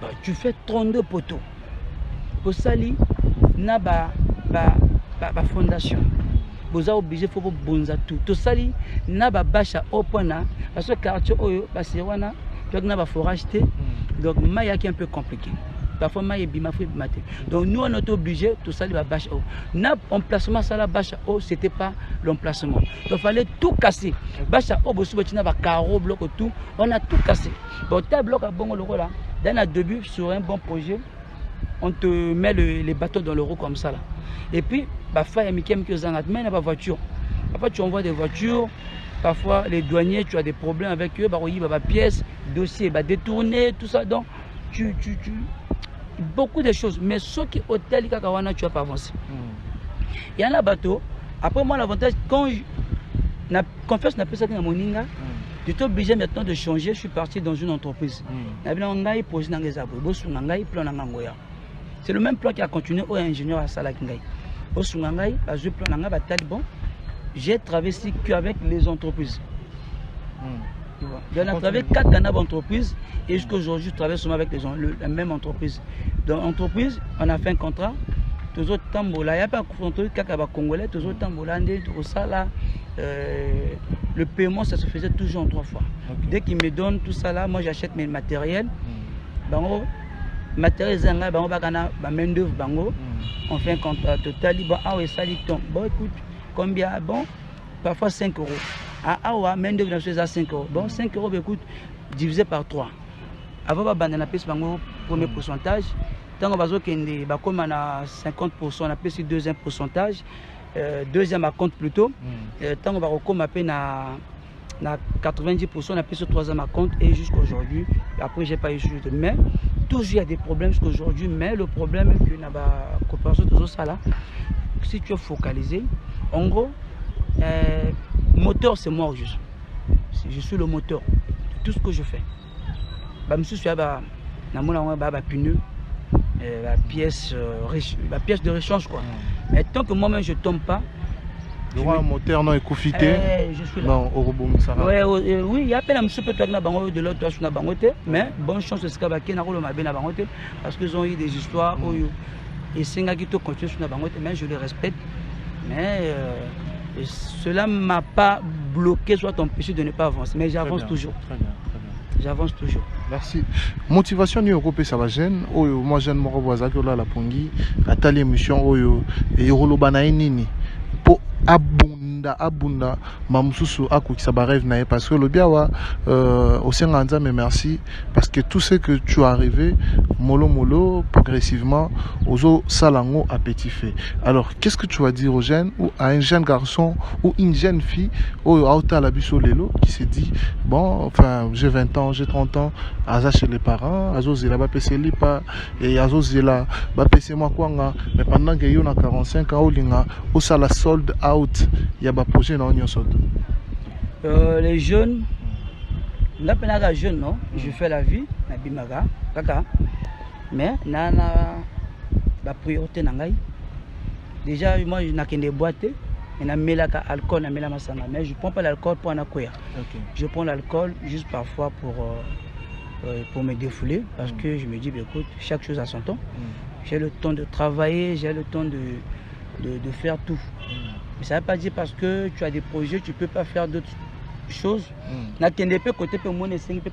Bah, tu fais 32 poteaux pour sali na ba fondation. Vous êtes obligé de faire bonza tout sali na ba bacha au point parce que quartier oyo ba serwana donc na ba forage té donc maya qui est un peu compliqué. Parfois maya bima fait maté. Donc nous on est obligé tout sali ba bacha au. Na emplacement ça la bacha au c'était pas l'emplacement. Donc fallait tout casser. Bacha au bosu betina ba carreau bloc tout, on a tout cassé. Bon tel bloc à bongo loko là, dans le début sur un bon projet, on te met les bateaux dans le roue comme ça là. Et puis, parfois, il y a des voitures. Parfois, tu envoies des voitures. Parfois, les douaniers, tu as des problèmes avec eux. Il y a des pièces, dossiers détournés, tout ça. Donc, beaucoup de choses. Mais ce qui est hôtel, tu vas pas avancer. Il y a un bateau. Après, moi, l'avantage, quand la confiance n'a pas ça dans mon ninga, j'étais obligé maintenant de changer. Je suis parti dans une entreprise. C'est le même plan qui a continué au ingénieur à Salakingaï. Au Sungangaï, j'ai travaillé qu'avec les entreprises. J'ai travaillé 4 années d'entreprise et jusqu'à aujourd'hui, je travaille seulement avec la même entreprise. Dans l'entreprise, on a fait un contrat. Toujours tambola, il n'y a pas de contrat congolais, toujours tambola, le paiement, ça se faisait toujours en 3 fois. Okay. Dès qu'ils me donnent tout ça là, moi j'achète mes matériels. Matériel zanga bango bakana ba main d'œuvre bango on fait un contrat total bon ah ouais ça dit bon écoute combien bon parfois 5 euros ah ouais main d'œuvre dans à 5 euros bon 5 euros écoute divisé par 3 avant ba banana pèse bango premier pourcentage tant on va kende ba comme on a 50% on a pèse deuxième pourcentage deuxième à compte plutôt tant on va comme à peine na 90% on a pèse troisième à compte et jusqu'à aujourd'hui après j'ai pas eu juste mais toujours il y a des problèmes jusqu'à aujourd'hui, mais le problème est que dans la coopération de ça là, si tu es focalisé, en gros, moteur c'est moi juste. Je suis le moteur de tout ce que je fais. Je suis pneu, la pièce de rechange quoi. Mais tant que moi-même je tombe pas. Le moteur non écoufité. Je suis là. Non, au robot Moussara. Oui, il y a peine un petit peu de l'autre sur la bangote, mais bonne chance de ce qu'il y a parce qu'ils ont eu des histoires où ils sont continuent sur la bangote, mais je les respecte. Mais cela ne m'a pas bloqué, soit empêché de ne pas avancer. Mais j'avance toujours. Très bien, très bien. J'avance toujours. Merci. Motivation ni Europe ça va gêne. Oyo moi jeune moko boazaki ola la pongi. Atali émission oyo et Rolobana nini. Po abunda mamususu akukisa ba rêve nae parce que le biawa au Senganza mais merci parce que tout ce que tu as arrivé mollo progressivement ozo salango a petit fait. Alors qu'est-ce que tu vas dire aux jeunes ou à un jeune garçon ou une jeune fille au auta la biso lelo qui se dit bon enfin j'ai 20 ans, j'ai 30 ans, aza chez les parents, azo zela ba pese lipa et azo zela ba pese moi kwanga mais pendant que yo na 45 ans olinga au sala sold out il y a un projet dans l'Union Soto. Les jeunes, là pendant jeune non, je fais la vie, na bimaga, kaka, mais nana la priorité nangai. Déjà moi je n'ai qu'une boîte, et na melaka alcool, na melama masanga, mais je prends pas l'alcool pour en acquérir. Je prends l'alcool juste parfois pour me défouler parce que je me dis écoute chaque chose a son temps. J'ai le temps de travailler, j'ai le temps de faire tout. Mais ça ne veut pas dire parce que tu as des projets, tu ne peux pas faire d'autres choses. Côté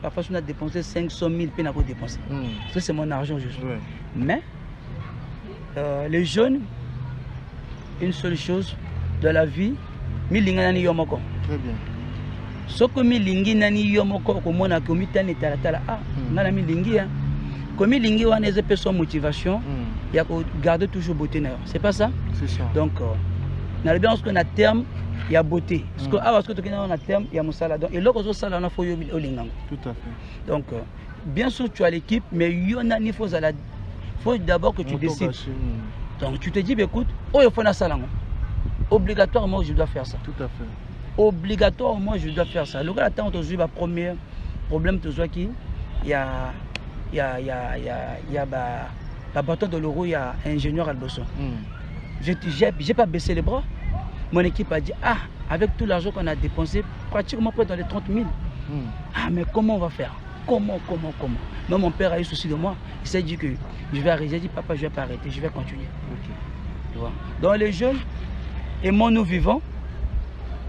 parfois on a dépensé 500 000 peines à dépenser. Ça c'est mon argent juste. Ouais. Mais les jeunes, une seule chose de la vie, très bien. Ce que milingi nani yomoko komona komitani talatala nana milingi hein. Comme milingi wana ezepé son motivation, il y a garder toujours beauté na. C'est pas ça? C'est ça. Donc dans le bien ce qu'on a terme, il y a beauté. Parce que parce que tu on a terme, il y a musala. Donc et là qu'on sala na faut yo olingango. Tout à fait. Donc bien sûr tu as l'équipe mais yona ni faut d'abord que tu décides. Donc tu te dis écoute, oh il faut na salango. Obligatoirement je dois faire ça. Tout à fait. Obligatoirement je dois faire ça. Le gars attend aujourd'hui ma premier problème de soit qui il y a bâton de l'euro, il y a ingénieur Albosso. J'ai pas baissé les bras. Mon équipe a dit ah avec tout l'argent qu'on a dépensé, pratiquement près dans les 30 000. Ah, mais comment on va faire? Comment? Moi, mon père a eu souci de moi. Il s'est dit que je vais arrêter. J'ai dit, papa, je ne vais pas arrêter, je vais continuer. Tu vois? Donc les jeunes, aimons-nous vivants.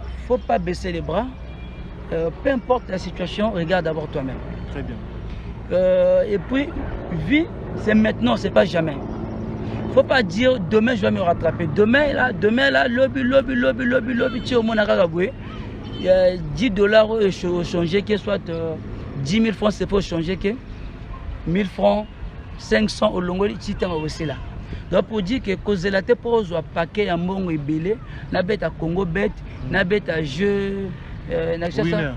Il ne faut pas baisser les bras. Peu importe la situation, regarde d'abord toi-même. Très bien. Et puis, vie, c'est maintenant, c'est pas jamais. Il ne faut pas dire demain je vais me rattraper. Demain là, lobby, tu es au monde à il y a $10 changer, que soit 10 000 francs, c'est pour changer, que 1000 francs, 500 au long de aussi là. Donc pour dire que cause la te pose un paquet à mon ébélé, na bête à Congo bête, na bête à jeu,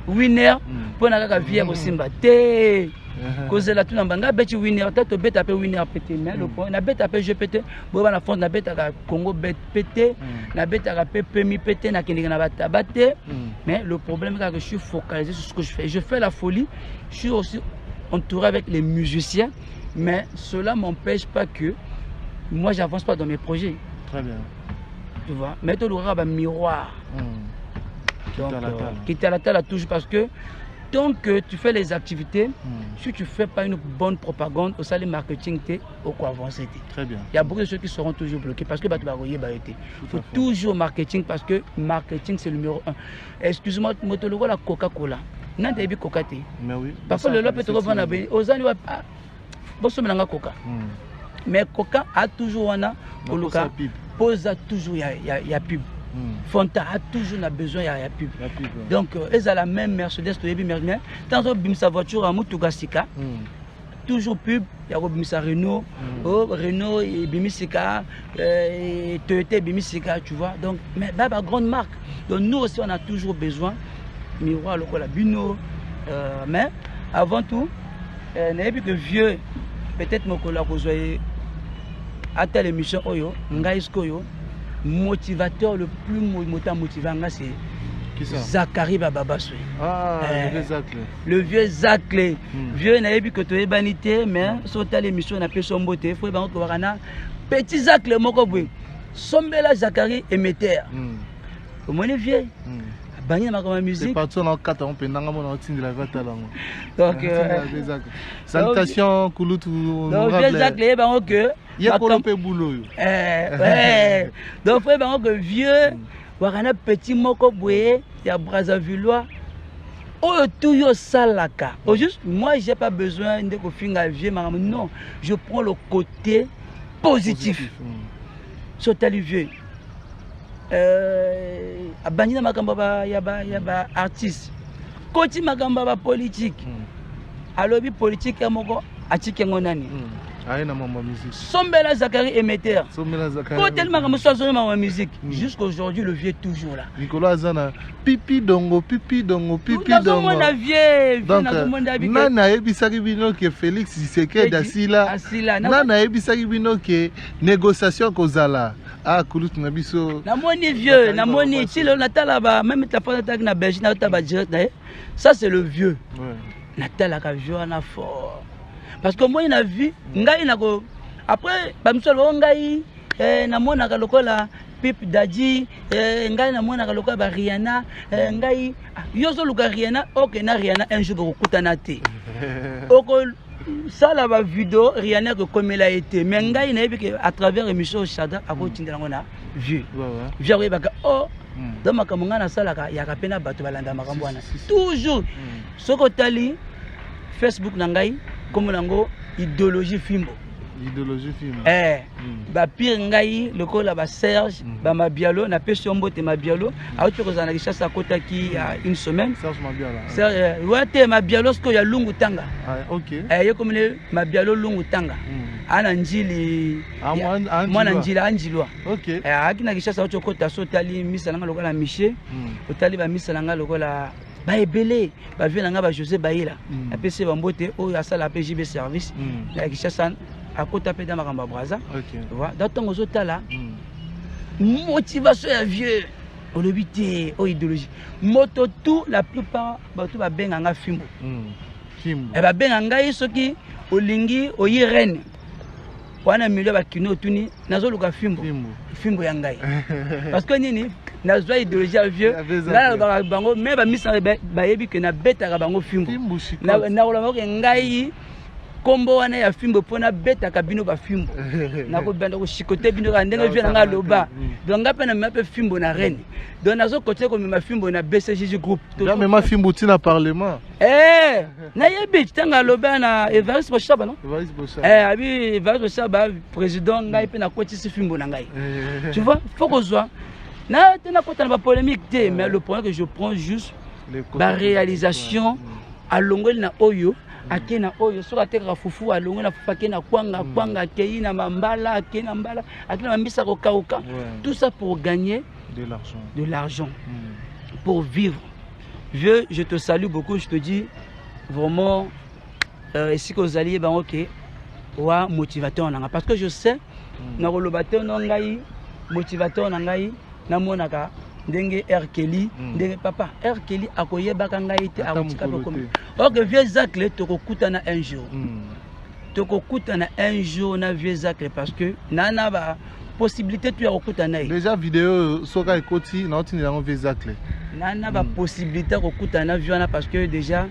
winner, pour na vie au Simba. Cause la tout n'ambanga bête winner, tête bête après winner pété, mais le point na bête après jeu pété, bon na fond na bête à Congo bête pété, na bête à PP mi pété, na kindi na bata batte. Mais le problème c'est que je suis focalisé sur ce que je fais. Je fais la folie, je suis aussi entouré avec les musiciens, mais cela m'empêche pas que moi j'avance pas dans mes projets. Très bien. Tu vois, mais tu dois avoir un miroir. Donc, quitter la table toujours parce que tant que tu fais les activités, si tu ne fais pas une bonne propagande, au salaire marketing, tu es au quoi avancer. Très bien. Il y a beaucoup de choses qui seront toujours bloquées parce que tu vas il faut toujours marketing parce que marketing c'est le numéro 1. Excuse-moi, je te la Coca-Cola. Non, tu as Coca. Mais oui. Parfois, le lot peut te revendre aux années. Coca. Mais Coca a toujours un pose toujours il y a pub. Fonta a toujours besoin il y a pub. Donc ils ont la même Mercedes tu es bien tant que sa voiture à Mutugasika toujours pub il y a sa Renault Renault et Bimisika Toyota Bimisika tu vois donc mais grande marque donc nous aussi on a toujours besoin miroir le la bino mais avant tout n'ayez plus que vieux peut-être mon collègue vous voyez à telle émission oyo ngaïskoyo motivateur le plus motivant c'est Zachary Bababaswe. Ah, le vieux Zachary. Vieux n'a pas que tu es banité mais sur telle émission on a fait son beauté faut ba ko wana petit Zachary moko boy sombela Zachary émetteur. Comment est vieux banya ma musique c'est parti dans 4 ans pendant mon outil de la vatalango donc salutations Kulutu donc vieux Zachary ba que il y a pas peu boulot donc frère ba que vieux wakana petit moko boye ya Brazzavillois oh tout yo salaka au juste moi j'ai pas besoin de ko finga vieux non je prends le côté positif sur tel vieux abandina makamba ya ba artiste koti makamba ba politique alobi politique ya moko atiki ngonani aina mama musique sombela Zachary émetteur sombela Zachary ko tellement comme ça sur ma musique jusqu'aujourd'hui le vieux toujours là Nicolas Azana pipi dongo donc nana ebisaki bino ke Félix Tshisekedi asila nana ebisaki bino ke négociation kozala ah Kulutu na biso na moni vieux na moni tilo natala ba même ta fois attaque na Belgique na ba direct ça c'est le vieux natala ka vieux na fort parce que moi il a vu ngai na ko après ba msolo ngai na mona ka lokola Pip Daddy ngai na mona ka lokola ba Rihanna ngai yozo luka Rihanna OK na Rihanna un jour ko kutana te oko ça la vidéo Rihanna que comme elle a été mais ngai na que à travers émission Shada a ko tindela ngona vieux vieux ba oh dans makambo ngana salaka ya ka pena bato balanda makambo wana toujours soko tali Facebook na ngai comme nango idéologie fimbo ba pire ngai lokola ba Serge ba Mabialo na pesi mbote Mabialo a autre chose na richesse akota ki une semaine Serge Mabialo Serge wate Mabialo sko ya lungu tanga OK yo comme le Mabialo lungu tanga ana njili mwana njili anjilwa OK akina richesse autre kota so tali misala nga lokola Miché otali ba misala nga lokola ba ebele ba vie nga ba José Baïla a pesi ba mbote o ya sala PJB service la richesse à côté de Makamba Brazza. Voilà. Dans ton là, motivation à vieux. On le vite au idéologie. Moto tout la plupart bato ba benganga fimbo. Fimbo. Et ba benganga isoki olingi oyirene. Wana milieu ba kino tuni nazo luka fimbo. Fimbo ya ngai. Parce que nini nazwa idéologie ya vieux nga nalobaka bango me bamisanga bayebi ke nabetaka bango fimbo nakolobaka ke ngai kombo wana ya fimbo mpo nabetaka bino bafimbo nakobanda koshikote bino kaka ndenge vieux na ngai aloba donc nga mpe namema mpe fimbo na reine donc nazokontinue komema fimbo na BCJJ groupe mema fimbo tina parlement nayebi ntango aloba na Evariste Boshaba non abi Evariste Boshaba président ngai mpe nakotisi fimbo na ngai tu vois faut kozwa na tena kota na bapolémique te mais le point que je prends juste baréalisation alongoli na oyo ake na oyo soki atekaka fufu alongoli na fufu ake na kwanga kwanga akei na mambala ake na mbala ake na mambisa kokauka tout ça pour gagner de l'argent pour vivre. Vieux, je te salue beaucoup, je te dis vraiment ici que vous alliez ben ok wa motivateur nanga parce que je sais na rolobateur ngai motivateur ngai na monaka ndenge R Kelly ndenge papa R Kelly akoyebaka ngai te akotika komi ok vieux Zacle tokokutana un jour tokokutana un jour na vieux Zacle parce que nana ba possibilité tu ya kokutana déjà vidéo soka ekoti na otini yango vieux Zacle nana ba possibilité kokutana vieux na parce que déjà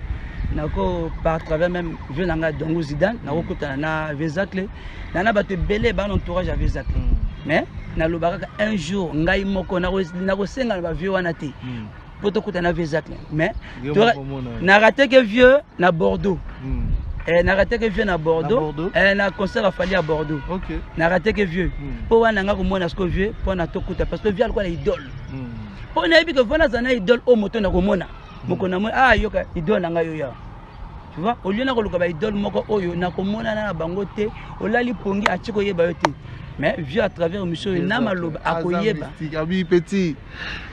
nako par travers même vieux nanga Dongo Zidane nako kutana na vieux Zacle nana ba te belé ba entourage à vieux Zacle mais na lobaka un jour ngai moko nako senga na ba vieux wana te poto kutana vieux Zacle mais na raté que vieux na Bordeaux na raté que vieux na Bordeaux na concert a fallu à Bordeaux na raté que vieux po wana nga ko mona ce que vieux po na tokuta parce que vieux alikuwa na idole po na yebi que vona zana idole o moto na ko mona moko na moi ah yoka idole na nga yo ya tu vois au lieu na ko luka ba idole moko oyo na ko mona na bango te olali pongi a chiko yeba yo te mais vieux à travers monsieur na maloba akoyeba abi petit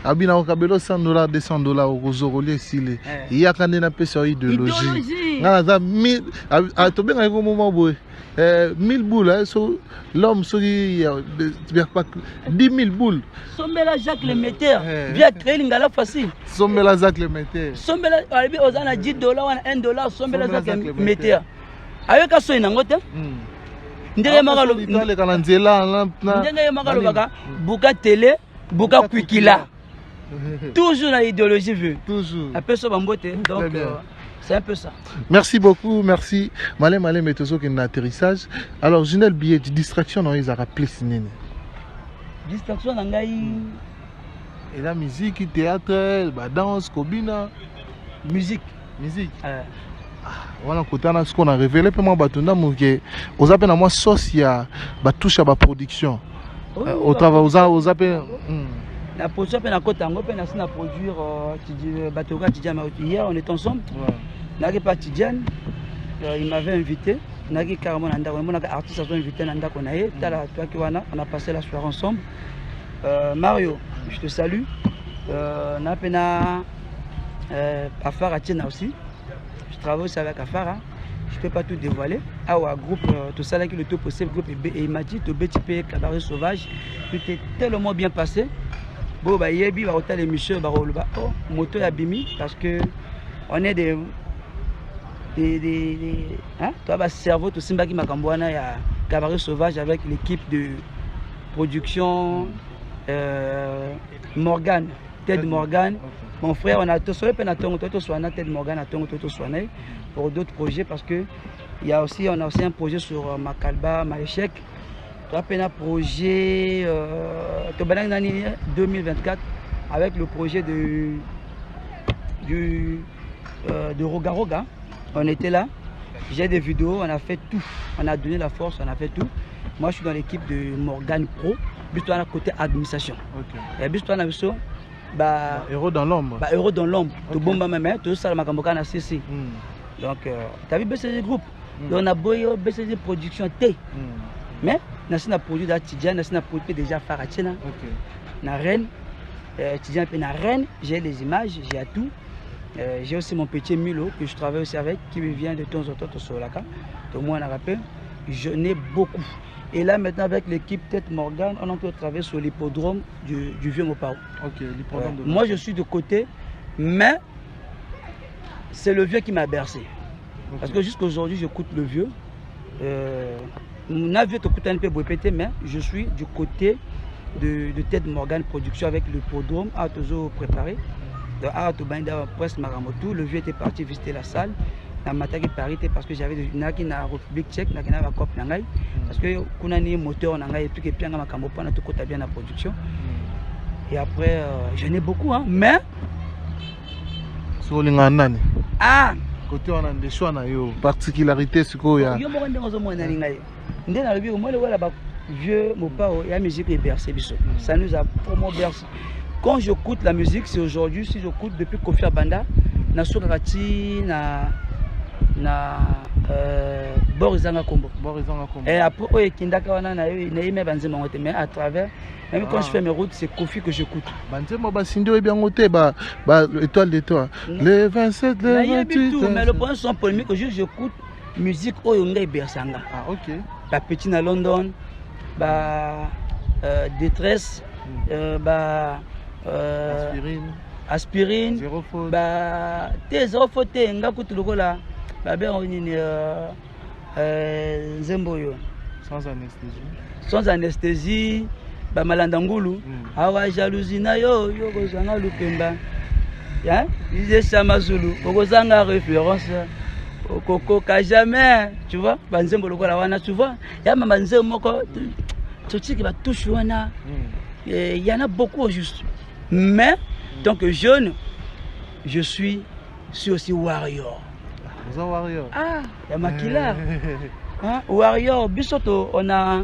abi na okabelo $100 $200 okozorolie sile ya kande na pesa idéologie ngala za 1000 to benga ko moment boy 1000 boules so l'homme so il y a 10 000 boules sombela Jacques le metteur via créer ngala facile sombela Jacques le metteur sombela alibi ozana $10 wana $1 sombela Jacques le metteur ayeka so inango te ndenge makalo ndele kana nzela ndenge makalo baka buka télé buka kwikila toujours la idéologie vieux toujours après ça bambote donc c'est un peu ça. Merci beaucoup, merci. Malé malé metozo qui atterrissage. Alors Junel billet de distraction non ils a rappelé ciné. Distraction nangai et la musique, théâtre, la danse, kobina, musique. Voilà côté ce qu'on a révélé pour moi batunda moké. Aux appels à moi sauce il y a touche à la production. Au travail aux appels la production pe na kotango pe na sina produire Batoga Tidiane hier on est ensemble. Naki pas Tidiane il m'avait invité naki carrément nanda on a artiste sont invité nanda konaye tala toi qui wana on a passé la soirée ensemble. Mario, je te salue. Na pena Afara Tiena aussi. Je travaille aussi avec Afara. Je peux pas tout dévoiler. Ah ouais, groupe tout ça là qui le tout possible groupe et il m'a dit to BTP Cabaret Sauvage, tout est tellement bien passé. Bon bah yebi ba hôtel émission ba roloba oh moto ya bimi parce que on est des hein toi ba cerveau tout simba qui makambo wana ya Cabaret Sauvage avec l'équipe de production Morgan Ted Morgan mon frère on a tout soit penatongo toto soana Ted Morgan atongo toto soana pour d'autres projets parce que il y a aussi on a aussi un projet sur Makalba Maléchek. Toi, un projet 2024 avec le projet de Roga Roga. On était là, j'ai des vidéos, on a fait tout, on a donné la force, on a fait tout. Moi, je suis dans l'équipe de Morgan Pro, plus toi, côté administration. Et plus toi, on a vu ça. Héros dans l'ombre. Héros dans l'ombre. Tout bon, tout ça, ma campagne a cessé. Donc, tu as vu BCG Group. Donc, on a beau BCG Production T. Mais, on a produit Tidiane, on a produit déjà Farachena. Na Rennes, Tidiane et na Rennes, j'ai les images, j'ai tout. J'ai aussi mon petit Milo que je travaille aussi avec, qui me vient de temps en temps sur la carte. Donc, moi, on a rappelé, je n'ai beaucoup. Et là, maintenant, avec l'équipe Tête Morgan, on est en train de travailler sur l'hippodrome du Vieux Mopao. Moi, je suis de côté, mais c'est le vieux qui m'a bercé. Parce que jusqu'à aujourd'hui, j'écoute le vieux. Mon avis te coûte un peu répété, mais je suis du côté de Ted Morgan Production avec le Podrome, a toujours préparé. Donc, a presque Maramoto. Le vieux était parti visiter la salle. Dans Mataki Paris, parce que j'avais une République tchèque, une copie Nangai. Parce que on a un moteur Nangai et tout qui est bien à ma camopane, tout côté bien la production. Et après, j'en ai beaucoup, hein, mais. Sur les Nani. Ah! Côté on a des choix, particularité, ce qu'il y a. Yo, moi, je vieux, mon père, il y a la musique est bercée. Ça nous a vraiment bercé. Quand j'écoute la musique, c'est aujourd'hui, si j'écoute depuis Kofi Abanda, na Sokarati, na Borizanga Kombo. Et après, Kindaka wana na yime banze mangote, mais à travers, même quand je fais mes routes, c'est Kofi que j'écoute. Banze mo ba sindo e bien ngoté ba étoile d'étoile. Les 27, les 28. Mais le point sont polémiques, j'écoute musique oyonga bersanga. Ah OK. Ba petit na London, ba détresse, ba aspirine, zéro faute. Bah, zéro faute, nga kutu lokola, bah ben on zemboyo. Sans anesthésie. Sans anesthésie, bah malandangulu, awa jalousie na yo kozanga lupemba. Ya, disait Chamazulu, kozanga référence. Koko ka jamais, tu vois, bah nzembo lokola wana, tu vois. Ya mama nzembo moko, tu sais que va touche wana. Il y en a beaucoup juste. Mais, tant que jeune, je suis aussi warrior. Vous êtes warrior? Ah, il y a Makila. Hein? Warrior, Bissoto, on a.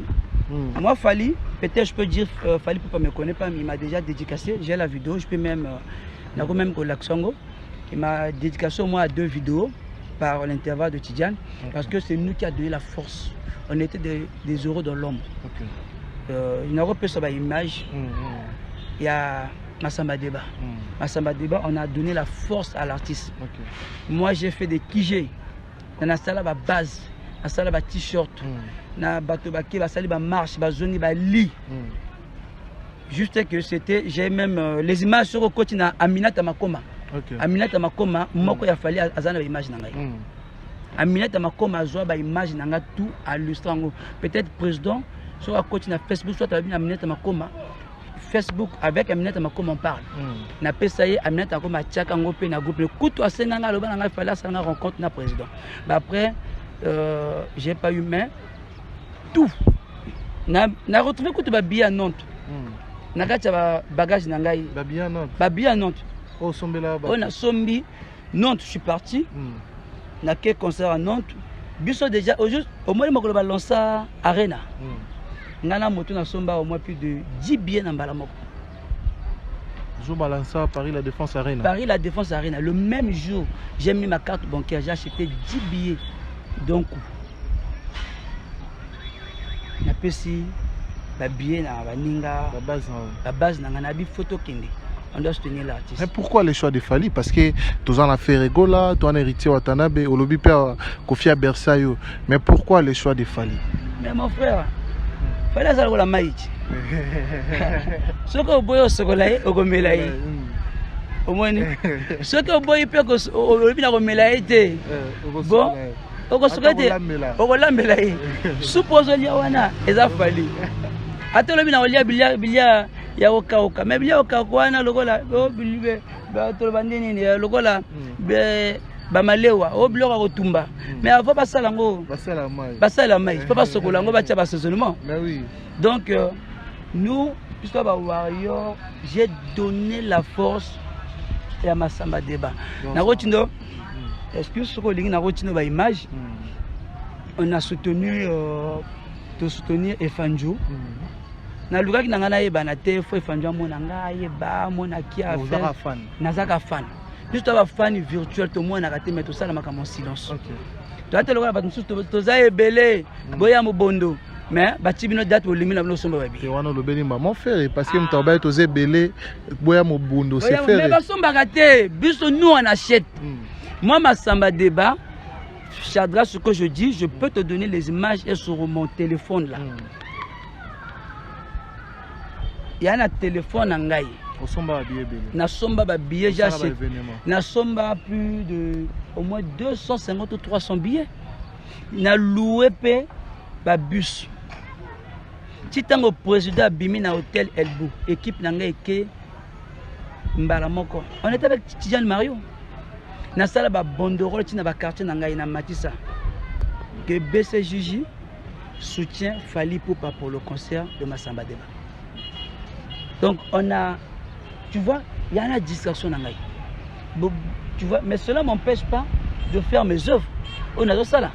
Moi, Fali, peut-être je peux dire, Fali peut pas me connaître, pas, mais il m'a déjà dédicacé. J'ai la vidéo, je peux même. Même Laksongo. Il m'a dédicacé au moins à 2 vidéos par l'intervalle de Tidjane. Parce que c'est nous qui a donné la force. On était des euros dans l'ombre. Il n'y a pas sur l'image. Il y a Massamba Deba. Massamba Deba, on a donné la force à l'artiste. Moi, j'ai fait des kijé. Dans la salle, la base, la salle, la t-shirt, na bateau, la salle, la marche, la zone, la lit. Juste que c'était, j'ai même les images sur le côté de Aminata Makoma. Aminata Makoma, moi, il a fallu azana image nangai. Aminata Makoma a ba image nanga tout à l'illustration. Peut-être président sur le côté de Facebook, soit Aminata Makoma. Facebook avec Aminata Makoma on parle. Na pesaye Aminata Makoma tchaka ngopé na groupe. Kuto asenanga loba nanga fala ça rencontre na président. Bah après j'ai pas eu main tout. Na retrouvé kuto ba billet à Nantes. Na kacha bagage nangai. Ba billet à Nantes. Ba billet à Nantes. Oh sombela ba. On a sombi Nantes, je suis parti. Na quel concert à Nantes. Biso déjà au moins moko ba lancer Arena. Ngana moto na somba au moins plus de 10 billets dans Balamoko. Je balance à Paris la Défense Arena. Paris la Défense Arena. Le même jour, j'ai mis ma carte bancaire, j'ai acheté 10 billets. Donc, na pesi la billet na baninga, la base na nganabi photo kende. On doit soutenir l'artiste. Mais pourquoi les choix de Fali? Parce que tous en affaire Regola, toi en héritier Watanabe, Olobi Père Kofi Bersayo. Mais pourquoi les choix de Fali? Mais mon frère, Fali a la maïti. Ce que vous voyez au Sokolaï, au Gomelaï. Au moins, ce que vous voyez au Olobi au Melaï. Bon, au Sokolaï, au Gomelaï. Supposons qu'il y a un Fali. Attends, le bilia. Ya oka mais bien oka kwana lokola o bilibe ba to bandini lokola be ba malewa o bloka kotumba mais avant basala ngo basala mai pas sokola ngo batia ba saisonnement. Mais oui, donc nous puisque ba warrior j'ai donné la force à Massamba Deba na rotindo excuse soko lingi na rotindo ba image on a soutenu de soutenir Efanjo. Na luka ki nanga na yeba na te fo Efanjo mona ngai ba mona ki a fait nazaka fan juste ba fan virtuel to mona ka te mettre ça na makamo silence. To ate lokola ba nsusu to za ebele boya mobondo mais ba tibino date o limina no somba ba bi. Et wana lo beli maman faire parce que mtaba to za ebele boya mobondo c'est faire. Mais ba somba ka te biso nous on achète. Moi Massamba Deba Chadra, ce que je dis, je peux te donner les images et sur mon téléphone là. Il y a un téléphone en gaï. Na somba ba billet j'ai acheté. Na somba plus de au moins 250 ou 300 billets. Na loué pe ba bus. ti tango président bimi na hôtel Elbou équipe nanga eke mbala moko on était avec Tidiane Mario na sala ba banderole ti na ba quartier nanga ina Matissa que BCJJ soutient Fally Ipupa pour le concert de Massamba Deba. Donc on a, tu vois, il y a la distraction nanga. Tu vois, mais cela m'empêche pas de faire mes œuvres. On a ça là.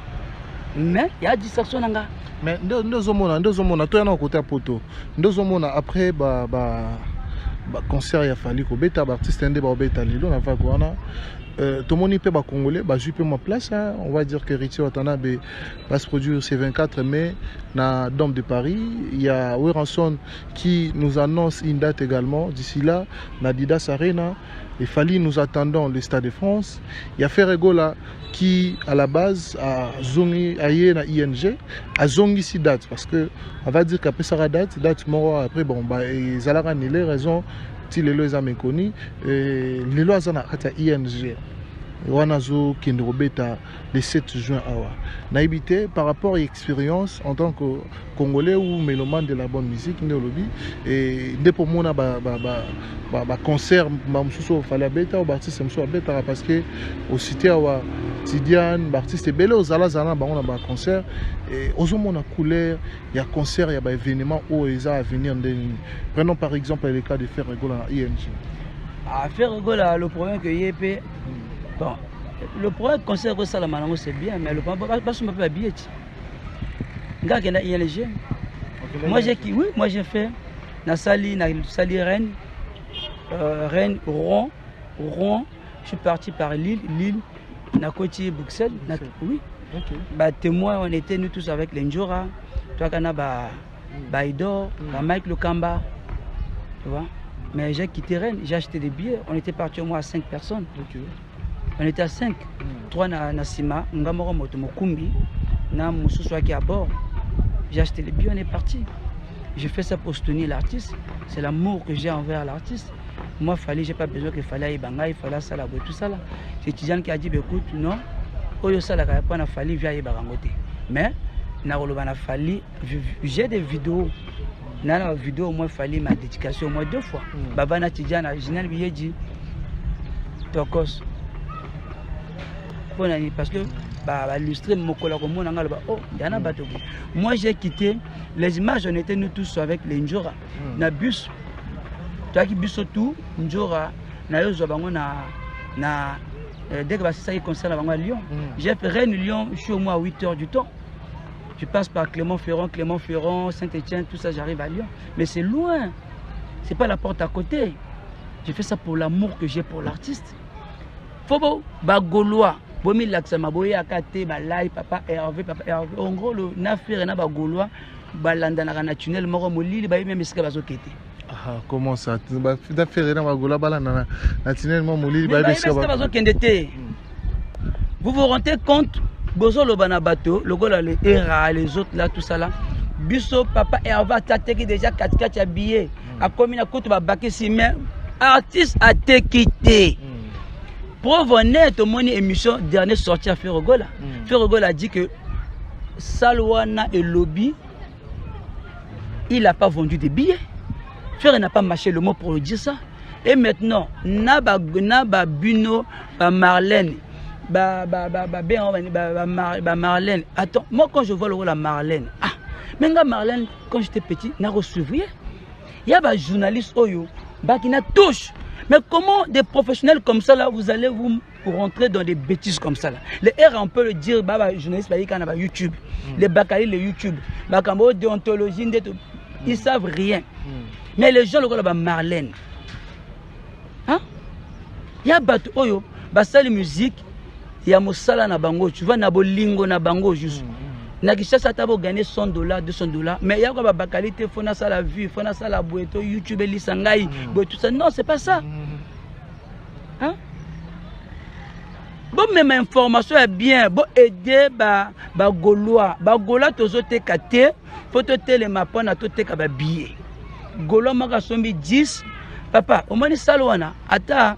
Mais il y a distraction nanga. Mais deux hommes, toi on côté à poto. Deux hommes après concert il a fallu que bêta artiste indé ba bêta lilo na va quoi na tout le monde peut ba congolais ba jupe ma place hein. On va dire que Richie Watanabe va se produire ce 24 mai na Dôme de Paris. Il y a Weranson qui nous annonce une date également d'ici là na Didas Arena. Et Fally, nous attendons le Stade de France. Il y a Ferregola qui, à la base, a zongi aïe na ING, a zongi si date. Parce que, on va dire qu'après ça, date mort, après, bon, bah, ils allaient les raisons, si les lois sont méconnues, les lois sont à ING. Wanazo Kendrobeta le 7 juin awa. Naïbité par rapport à l'expérience en tant que Congolais ou mélomane de la bonne musique, néolobi et dès pour moi concert mamsuso fallait beta ou artiste mso beta parce que au cité awa Tidiane artiste belé aux alazana ba on a concert et aux hommes on a couleur il y a concert il y a événement où ils à venir. Prenons par exemple le cas de Ferregola à ING. À Ferregola le problème que YP bon, le problème concert que ça la malango c'est bien, mais le problème pas sur ma billet. Gars qui n'a ING. Moi j'ai qui oui, moi j'ai fait na sali Rennes, Rouen, je suis parti par Lille, na côté Bruxelles, oui. Okay. Bah témoin on était nous tous avec les Njora, toi kana ba Idor, ba Mike Lokamba. Tu vois? Mais j'ai quitté Rennes, j'ai acheté des billets, on était parti au moins à 5 personnes. Okay. On était à 5. 3 na Sima, Ngamoro Moto Mokumbi, na Moussousoua qui à bord. J'ai acheté les billets, on est parti. J'ai fait ça pour soutenir l'artiste. C'est l'amour que j'ai envers l'artiste. Moi, j'ai pas besoin qu'il fallait Ibanga, il fallait ça là, tout ça là. C'est Tidiane qui a dit, écoute, non, Oyo ça là, il n'y a pas via Ibarangote. Mais, j'ai des vidéos. Dans la vidéo, moi, il fallait ma dédication au moins 2 fois. Babana Tidiane, Ginal Biyedi, Tokos. Parce que illustrer mon collègue moi j'ai quitté les images, on était nous tous avec les Njora na bus toi qui bus tout Njora na yo bango na dès que ça y concerne à Lyon j'ai fait Rennes Lyon, je suis au moins à 8h du temps, je passe par Clermont-Ferrand, Saint-Étienne, tout ça, j'arrive à Lyon, mais c'est loin, c'est pas la porte à côté. J'ai fait ça pour l'amour que j'ai pour l'artiste. Fobo Gaulois bomi laksama boye akate ba live papa Hervé en gros le nafire na ba Gaulois balanda na tunnel moko molili ba même esika bazokete. Ah comment ça ba nafire na ba Gaulois balanda na tunnel moko molili ba esika bazokende. Vous vous rendez compte bozo lo bana bateau le gola les era les autres là tout ça là biso papa Hervé tate qui déjà 4 ya billet a commis na koto ba bakisi mais artiste a été quitté. Preuve honnête, mon émission dernière sortie à Ferregola. Ferregola a dit que Salwana et Lobby, il n'a pas vendu des billets. Ferre n'a pas mâché le mot pour dire ça. Et maintenant, Naba Buno, Marlène, Marlène. Attends, moi quand je vois le rôle à Marlène, mais Marlène, quand j'étais petit, n'a reçu rien. Il y a des journalistes qui n'a touche. Mais comment des professionnels comme ça, là, vous allez vous rentrer dans des bêtises comme ça là. Les R, on peut le dire, les journalistes, YouTube, les Bakali, les YouTube, les déontologie, ils savent rien. Mais les gens, le Marlène, il y a Bato Oyo, Basali musique, il y a Moussala na bango, tu vois, Nabolingo na bango juste. Nakishasa tabo gagner $100, $200, mais il y a quoi Bakali, il faut ça la vue, il faut ça la boîte, YouTube, Lissangaï, tout ça. Non, c'est pas ça. Hein? Bon, même information est bien. Bon, aider Gaulois. Gaulois, tu as été caté. Faut te télémapon à tout te billet. Gaulois, m'a sombi 10. Papa, au moins, Salouana, ata,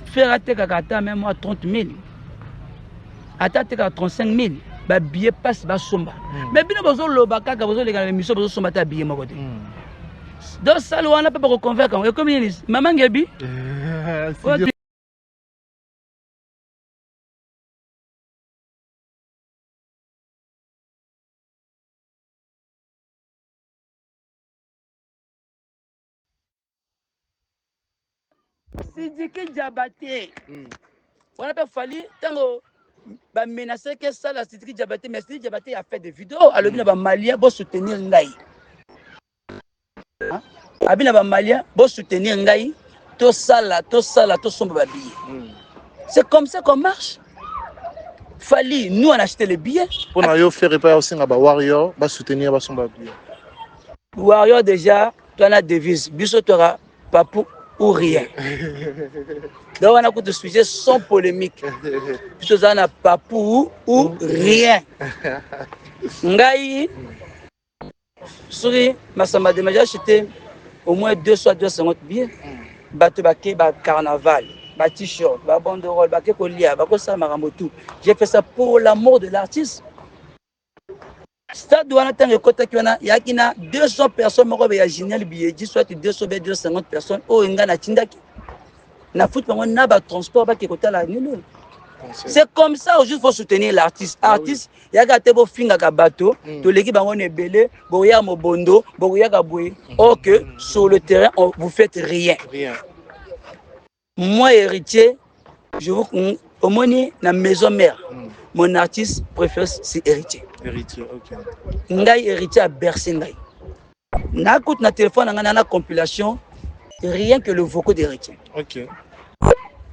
faire à te même à 30 000. Ata, te 35 000. ba billet passe ba somba mais bino bozo loba kaka bozo leka na mission bozo somba ta billet moko te donc ça le wana peut pas convaincre et comme il maman ngebi Sidiki Diabaté on a pas fallu tango ba menacer que ça la Sidiki Diabaté mais Sidiki Diabaté a fait des vidéos à l'objet ba malien pour soutenir ngai abina ba malien pour soutenir ngai to sala to somba ba billet c'est comme ça qu'on marche Fali nous on a acheté les billets pour na faire pas aussi na ba warrior ba soutenir ba somba billet warrior déjà toi la devise biso toi papou ou rien. Donc on a beaucoup de sujets sans polémique. Biso ça na papou ou rien. Ngai Souri Massamba de Maja acheté au moins 250 billets. Bato baké ba carnaval, ba t-shirt, ba banderole, ba kolia, ba ko ça marambotou. J'ai fait ça pour l'amour de l'artiste. Stade wana tango kota kiona yakina 200 personnes moko be ya Ginel Biyeji soit 200 250 personnes o nga na tindaki na foot bango na ba transport ba kota la nilo. C'est comme ça juste faut soutenir l'artiste. Artiste yaka te bo finga ka bateau to leki bango ne belé bo ya mobondo bo ya ka boy. Or que sur le terrain vous faites rien. Moi héritier je vous au moins na maison mère. Mon artiste préféré c'est héritier. Héritier, ok. Ngai héritier a bercé ngai. Na koute na téléphone na na compilation rien que le vocaux d'héritier. Ok.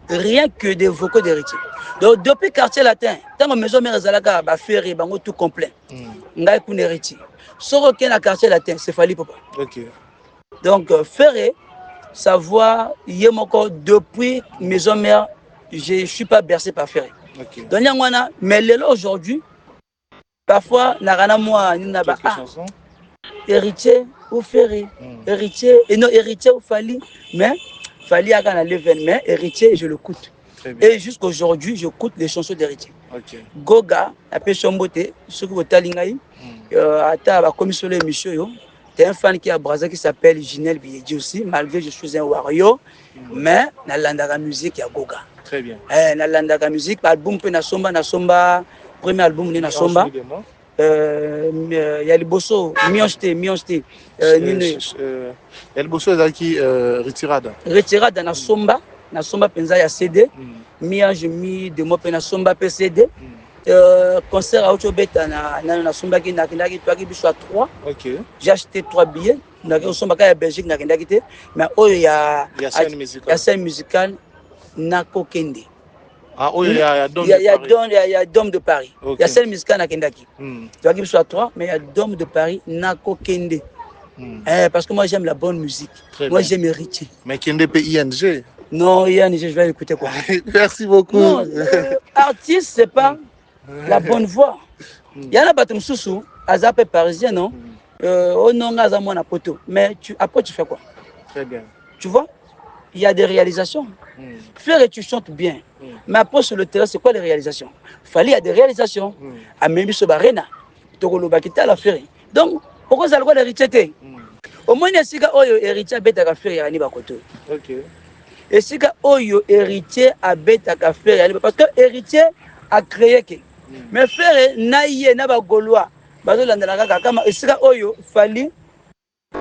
Rien que des vocaux d'héritier. Donc depuis quartier latin, tant que maison mère zalaka ba ferry bango tout complet. Ngai kun héritier. Soro ken na quartier latin, c'est Fally Ipupa. Ok. Donc ferré savoir yemoko depuis maison mère, je suis pas bercé par ferré. Ok. Donc yangwana mais lelo aujourd'hui parfois, narana moi, ni naba héritier ou ferré, héritier et non héritier ou Fally, mais Fally a gagné l'événement, héritier je le coûte. Et jusqu'aujourd'hui, je coûte les chansons d'héritier. Okay. Goga, appelé Chombote, ce que vous talingaï, à la commission de l'émission, t'es un fan qui a brasé qui s'appelle Ginel Biyeji aussi, malgré que je suis un warrior, mais na landaka musique ya Goga. Très bien. Na landaka musique, album pe na somba. Premier album ni na somba ya liboso mionste el boso ezaki retirada na somba penza ya CD miange mi demo pe na somba pe CD concert à auto beta na somba ki nakindaki toi ki biso à 3 OK j'ai acheté 3 billets na somba ka ya Belgique nakindaki te mais oyo ya scène musicale na kokende. Ah, oui, il y a Dôme de Paris. Il y a celle musicale à Kendaki. Tu vas dire soit 3, mais il y a Dôme de Paris, Nako Kende. Parce que moi j'aime la bonne musique. Moi j'aime héritier. Mais Kende peut ING. Non, ING, je vais écouter quoi. Merci beaucoup. Non, artiste, c'est pas la bonne voix. Il y en a Batum Soussou, Azapé parisien, non? Oh non, Azamona Poto. Mais après tu fais quoi? Très bien. Tu vois? Il y a des réalisations. Faire et tu chantes bien. Mais après sur le terrain, c'est quoi les réalisations? Fally a des réalisations. À Membi Sobarena, Togolo Bakita la faire. Donc, pourquoi ça le droit d'héritier? Au moins, il y a si Oyo héritier bête à faire à Nibakoto. Ok. Et si Oyo héritier à bête à faire parce que héritier a créé. Mais faire naïe naba gaulois. Bazolandana kama et si Oyo Fally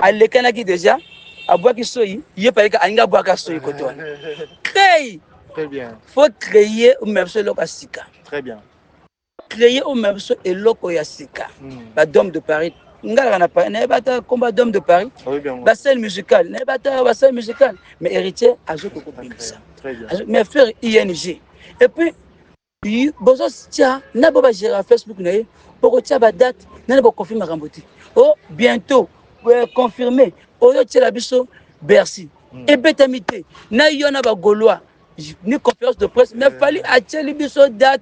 à l'écanaki déjà. Aboua qui soy, il pas que anga boua ka soy koto. Créer. Très bien. Faut créer au même seul lokasika. Très bien. Créer au même seul et loko yasika. Ba Dôme de Paris. Ngala na pas na bata combat Dôme de Paris. Oui bien. Ba scène musicale, na bata ba scène musicale, mais héritier a joué beaucoup de ça. Très bien. Mais faire ING. Et puis bozo tia na boba gérer Facebook na pour tia ba date, na ba confirmer ramboti. Oh bientôt confirmé. Oyo tela biso Bercy et bétamité na yona ba gaulois ni conférence de presse mais Fally a teli biso date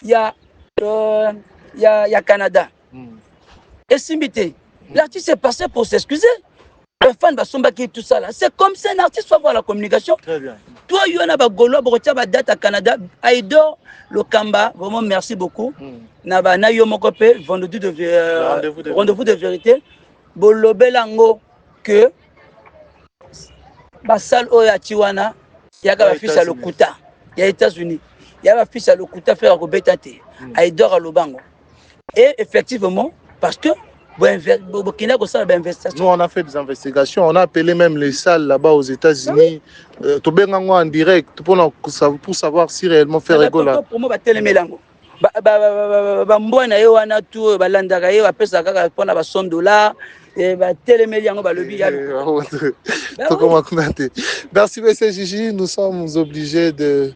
ya Canada et simité l'artiste est passé pour s'excuser Les fans basombaki tout ça là. C'est comme ça un artiste faut avoir la communication. Très bien. Toi, il y en a des Gaulois, il y a date à Canada. Aïdor, le Kamba, vraiment merci beaucoup. Naba na yo mokope, rendez-vous de vérité. Bolobelango que basal oya Tiwana, il y a un fils à l'Okuta. Il y a les États-Unis. Il y a un fils à l'Okuta faire Robetate. Aïdor à Lobango. Et effectivement, parce que nous, on a fait des investigations, on a appelé même les salles là-bas aux États-Unis, en direct pour savoir si réellement faire rigoler. Pour moi, bambwana ye wana tu balandaka ye bapesa kaka mpona ba $100 batelemeli yango balobi Merci monsieur Gigi, nous sommes obligés de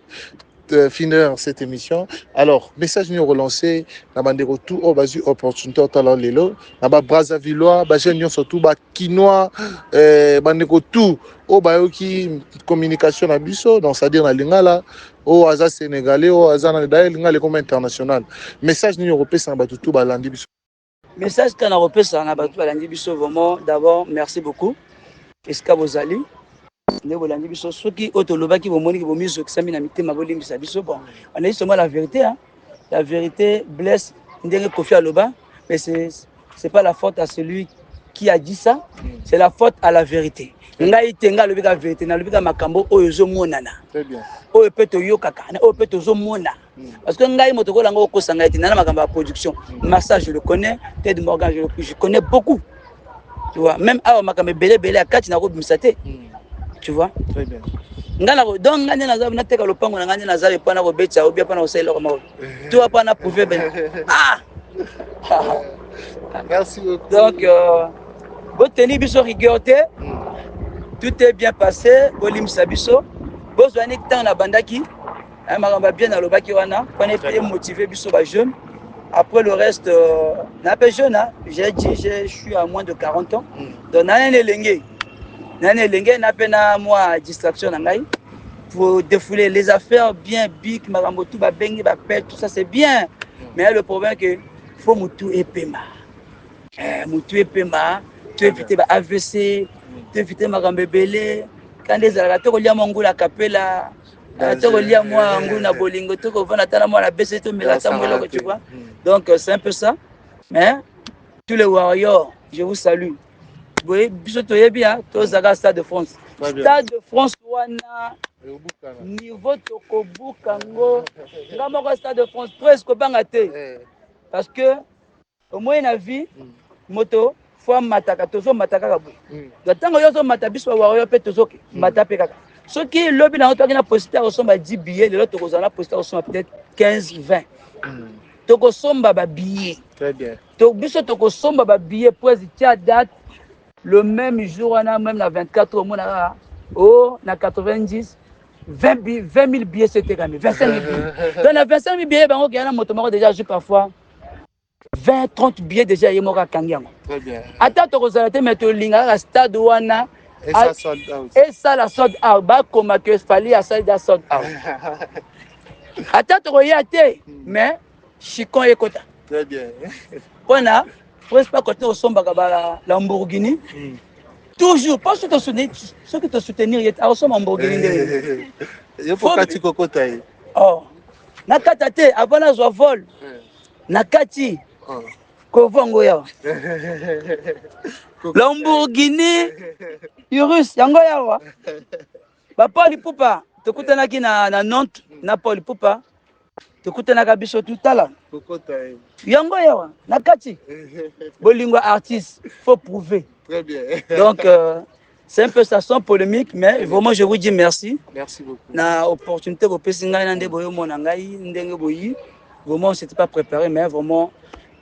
finir cette émission. Alors, message nous relancé, na bande retour au basu opportunité au lelo, na ba Brazzavillois, ba jeune surtout ba Kinois, bande retour au bayoki communication na biso, donc c'est-à-dire na lingala, au Aza sénégalais, au Aza na daï lingala comme international. Message nous européen na ba tout ba landi biso. Message kana européen na ba tout ba landi biso vraiment d'abord merci beaucoup. Est-ce que vous allez on a seulement la vérité, hein. La vérité blesse, mais c'est pas la faute à celui qui a dit ça, c'est la faute à la vérité. Ngai tenga le la vérité, na le makambo oyo monana. Très bien. Oyo peto yo kaka, oyo peto zo mona. Parce que ngai motoko lango ko sanga eti na makambo production. Massa je le connais, Ted Morgan je connais beaucoup. Tu vois, même à makambo belé à kati na ko bimisate. Tu vois? Très bien. Donc, ngane naza na teka lopango na ngane naza le pana ko betcha ou bien pana ko selo ko mawo. Tu vas pas na prouver ben. Ah! Merci beaucoup. Donc boteni biso rigueur te. Tout est bien passé, bolim sabiso. Bozwani tant na bandaki. Maramba bien na lobaki wana, pour être motivé biso ba jeune. Après le reste na peu jeune hein. J'ai dit je suis à moins de 40 ans. Donc na lengue. Nane lenge na pena moi distraction nangai pour défouler les affaires bien big marambotu ba bengi ba pète tout ça c'est bien mais le problème que faut mutu epema mutu epema tu éviter ba AVC tu éviter marambe belé quand des alato ko lia mongula kapela to ko lia moi nguna bolingo to ko vana tana moi la BC to melata moi loko tu vois donc c'est un peu ça mais tous les warriors je vous salue. Oui, bisoto yebia to zaga Stade de France. Stade de France wana niveau toko bukango ngamo Stade de France presque banga te parce que au moins na vie moto fois mataka tozo mataka kabu. Tango yozo matabiso wa yo pe tozo matape kaka. Ce qui lobby na to na poster ressemble à 10 billets, le autre kozana poster ressemble peut-être 15 20. Toko somba ba billets. Très bien. To biso toko somba ba billets pour tia date le même jour, on a même la 24 au monde, oh, na 90, 20 000 billets, c'était quand même 25 000 billets. Dans les 25 000 billets, il y a un motomaro déjà, j'ai parfois 20, 30 billets déjà, il y a Kangiang. Très bien. Attends, tu as mais tu linga à stade wana. Et ça sold out. Et ça la sold out. Bah, comme que fallait à ça, il a sold out. Attends, tu as mais Chicon et Kota. Très bien. Voilà. Presque pas côté au somba la Lamborghini. Toujours, pas ceux qui te soutenir, il y a au somba Lamborghini. Il faut que tu cocotailles. Oh, Nakatate, avant la joie vol. Nakati, Kovongo ya. Lamborghini, Urus, Yango yawa. Papa Lipupa, te kutanaki na Nantes, na Paul Lipupa. Tu écoutes na kabiso tout à l'heure. Yango yawa, nakati. Bolingo artiste, faut prouver. Très bien. Donc c'est un peu ça sans polémique, mais vraiment je vous dis merci. Merci beaucoup. Na opportunité ko pesinga na ndeboyo mona ngai ndenge boyi. Vraiment c'était pas préparé, mais vraiment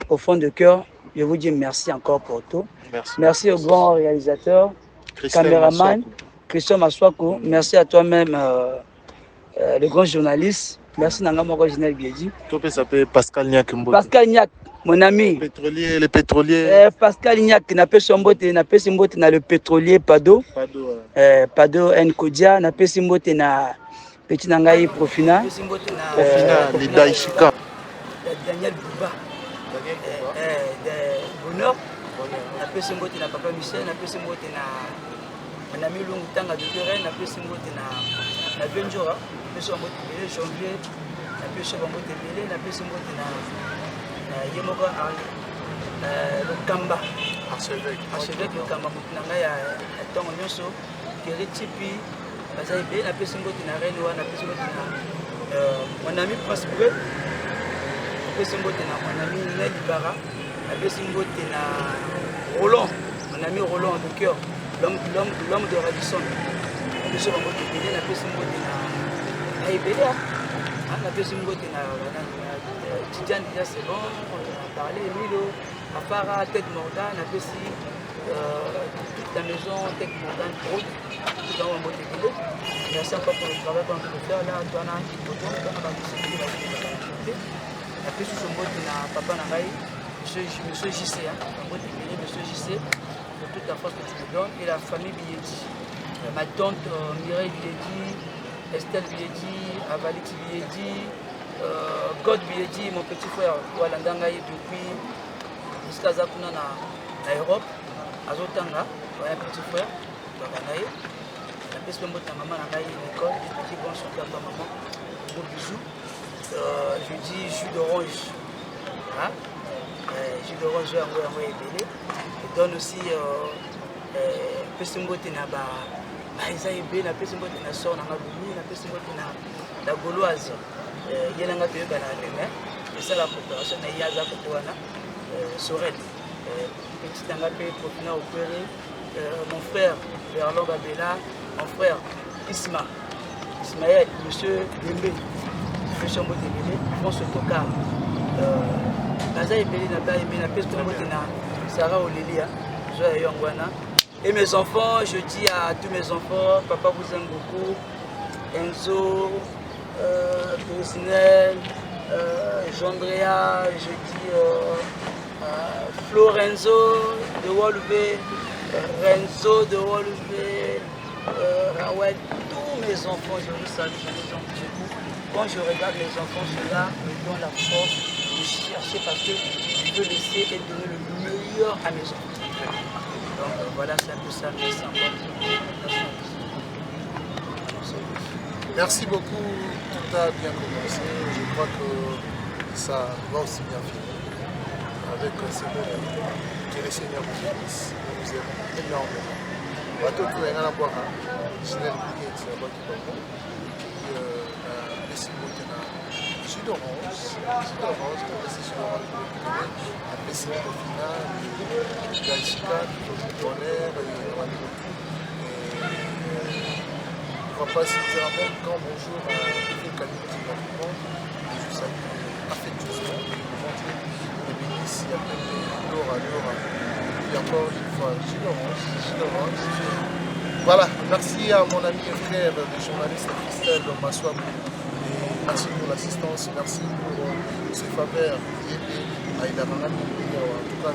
au fond de cœur, je vous dis merci encore pour tout. Merci. Merci au grand réalisateur, caméraman Christian Maswako. Merci à toi-même, le grand journaliste. Merci Nangamo original Biedi. Tu s'appelle Pascal Niak Mbote. Pascal Niak, mon ami. Le pétrolier. Pascal Niak, n'a pas Mbote, n'a pas Mbote na le pétrolier Pado. Pado. Pado Nkodia, n'a pas Mbote na petit Nangaï Profina. Profina, Lidaïchika. Daniel Bouba. Bonheur. napesi mbote na papa Michel, napesi mbote na Milungu Tanga de Terrain, napesi mbote na Benjora, napesi mbote belé janvier, napesi mbote belé, napesi mbote na Yemoko Lokamba. Archevêque Lokamba mutunanga ya tongo nyonso, Keri Tipi, bazai belé, napesi mbote na Reine wana, napesi mbote na mon ami Prince Bleu, napesi mbote na mon ami Nelly Bara, napesi mbote na Roland, mon ami Roland de cœur, l'homme de Radisson. Napesi mbote belé, napesi mbote na Ebele, napesi mbote na Tidiane, déjà c'est bon, on a parlé, Emilo, Afara, Tête Morgane, napesi toute la maison, Tête Morgane, Route, tout dans mon mbote belé. Merci encore pour le travail qu'on peut faire là, toi, on a un petit peu de temps, on a discuté la vie. Napesi mbote na papa na ngai, Monsieur JC, Monsieur JC, pour toute la force que tu me donnes, et la famille Biedi. Ma tante Mireille Biedi, Estelle Biedi, Avalix Biedi, God Biedi, mon petit frère Walandangaï depuis jusqu'à Zakuna na Europe, Azotanga, un petit frère, Walandangaï. La peste de maman na l'école, qui vont chanter à ta maman, gros bisous. Je dis jus d'orange. Hein? Jus d'orange à Ebele. Je donne aussi Pessimbote na Maïsa Ebele, na Pessimbote na Sor na Maboumi, na Pessimbote na Gauloise. Il y a un peu de demain. Et ça la coopération na Yaza Kotoana, Sorel. Petit Angapé, Popina Opéré, mon frère Verlon Babela, mon frère Ismaël, monsieur Dembe. Monsieur Mbote Belé, François Tokar, Baza Ebele n'a pas aimé la peste de Sarah Olélia, Joël Yongwana. Et mes enfants, je dis à tous mes enfants, papa vous aime beaucoup, Enzo, Grisnel, Jandrea, je dis Florenzo de Wolvé, Renzo de Wolvé, Rawed, tous mes enfants, je vous salue, je vous en prie. Quand je regarde mes enfants, cela me donne la force de chercher parce que je veux laisser et donner le meilleur à mes enfants. Donc voilà, c'est un peu ça. Merci encore. Merci beaucoup, tout a bien commencé. Je crois que ça va aussi bien finir. Avec ces mots, que le Seigneur vous bénisse. Nous aimons énormément. Bateau tout est à boire. Ginelle Bouguet, c'est là-bas qui va bon. Jus d'orange, après c'est au final, Galchica, Bonheur, on ne va pas se dire un même grand bonjour à Phil Camille qui va nous prendre. Je salue affectueusement, vous montrer les bénisses, il y a plein de l'or à l'or. Et encore une fois, jus d'orange. Voilà, merci à mon ami et frère, le journaliste Christelle Maswabou. Merci pour l'assistance, merci pour ce faveur. En tout cas,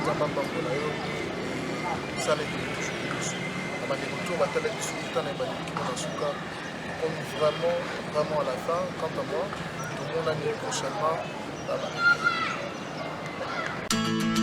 ça n'est plus toujours. On est vraiment à la fin. Quant à moi, tout le monde a mis prochainement. Bye bye.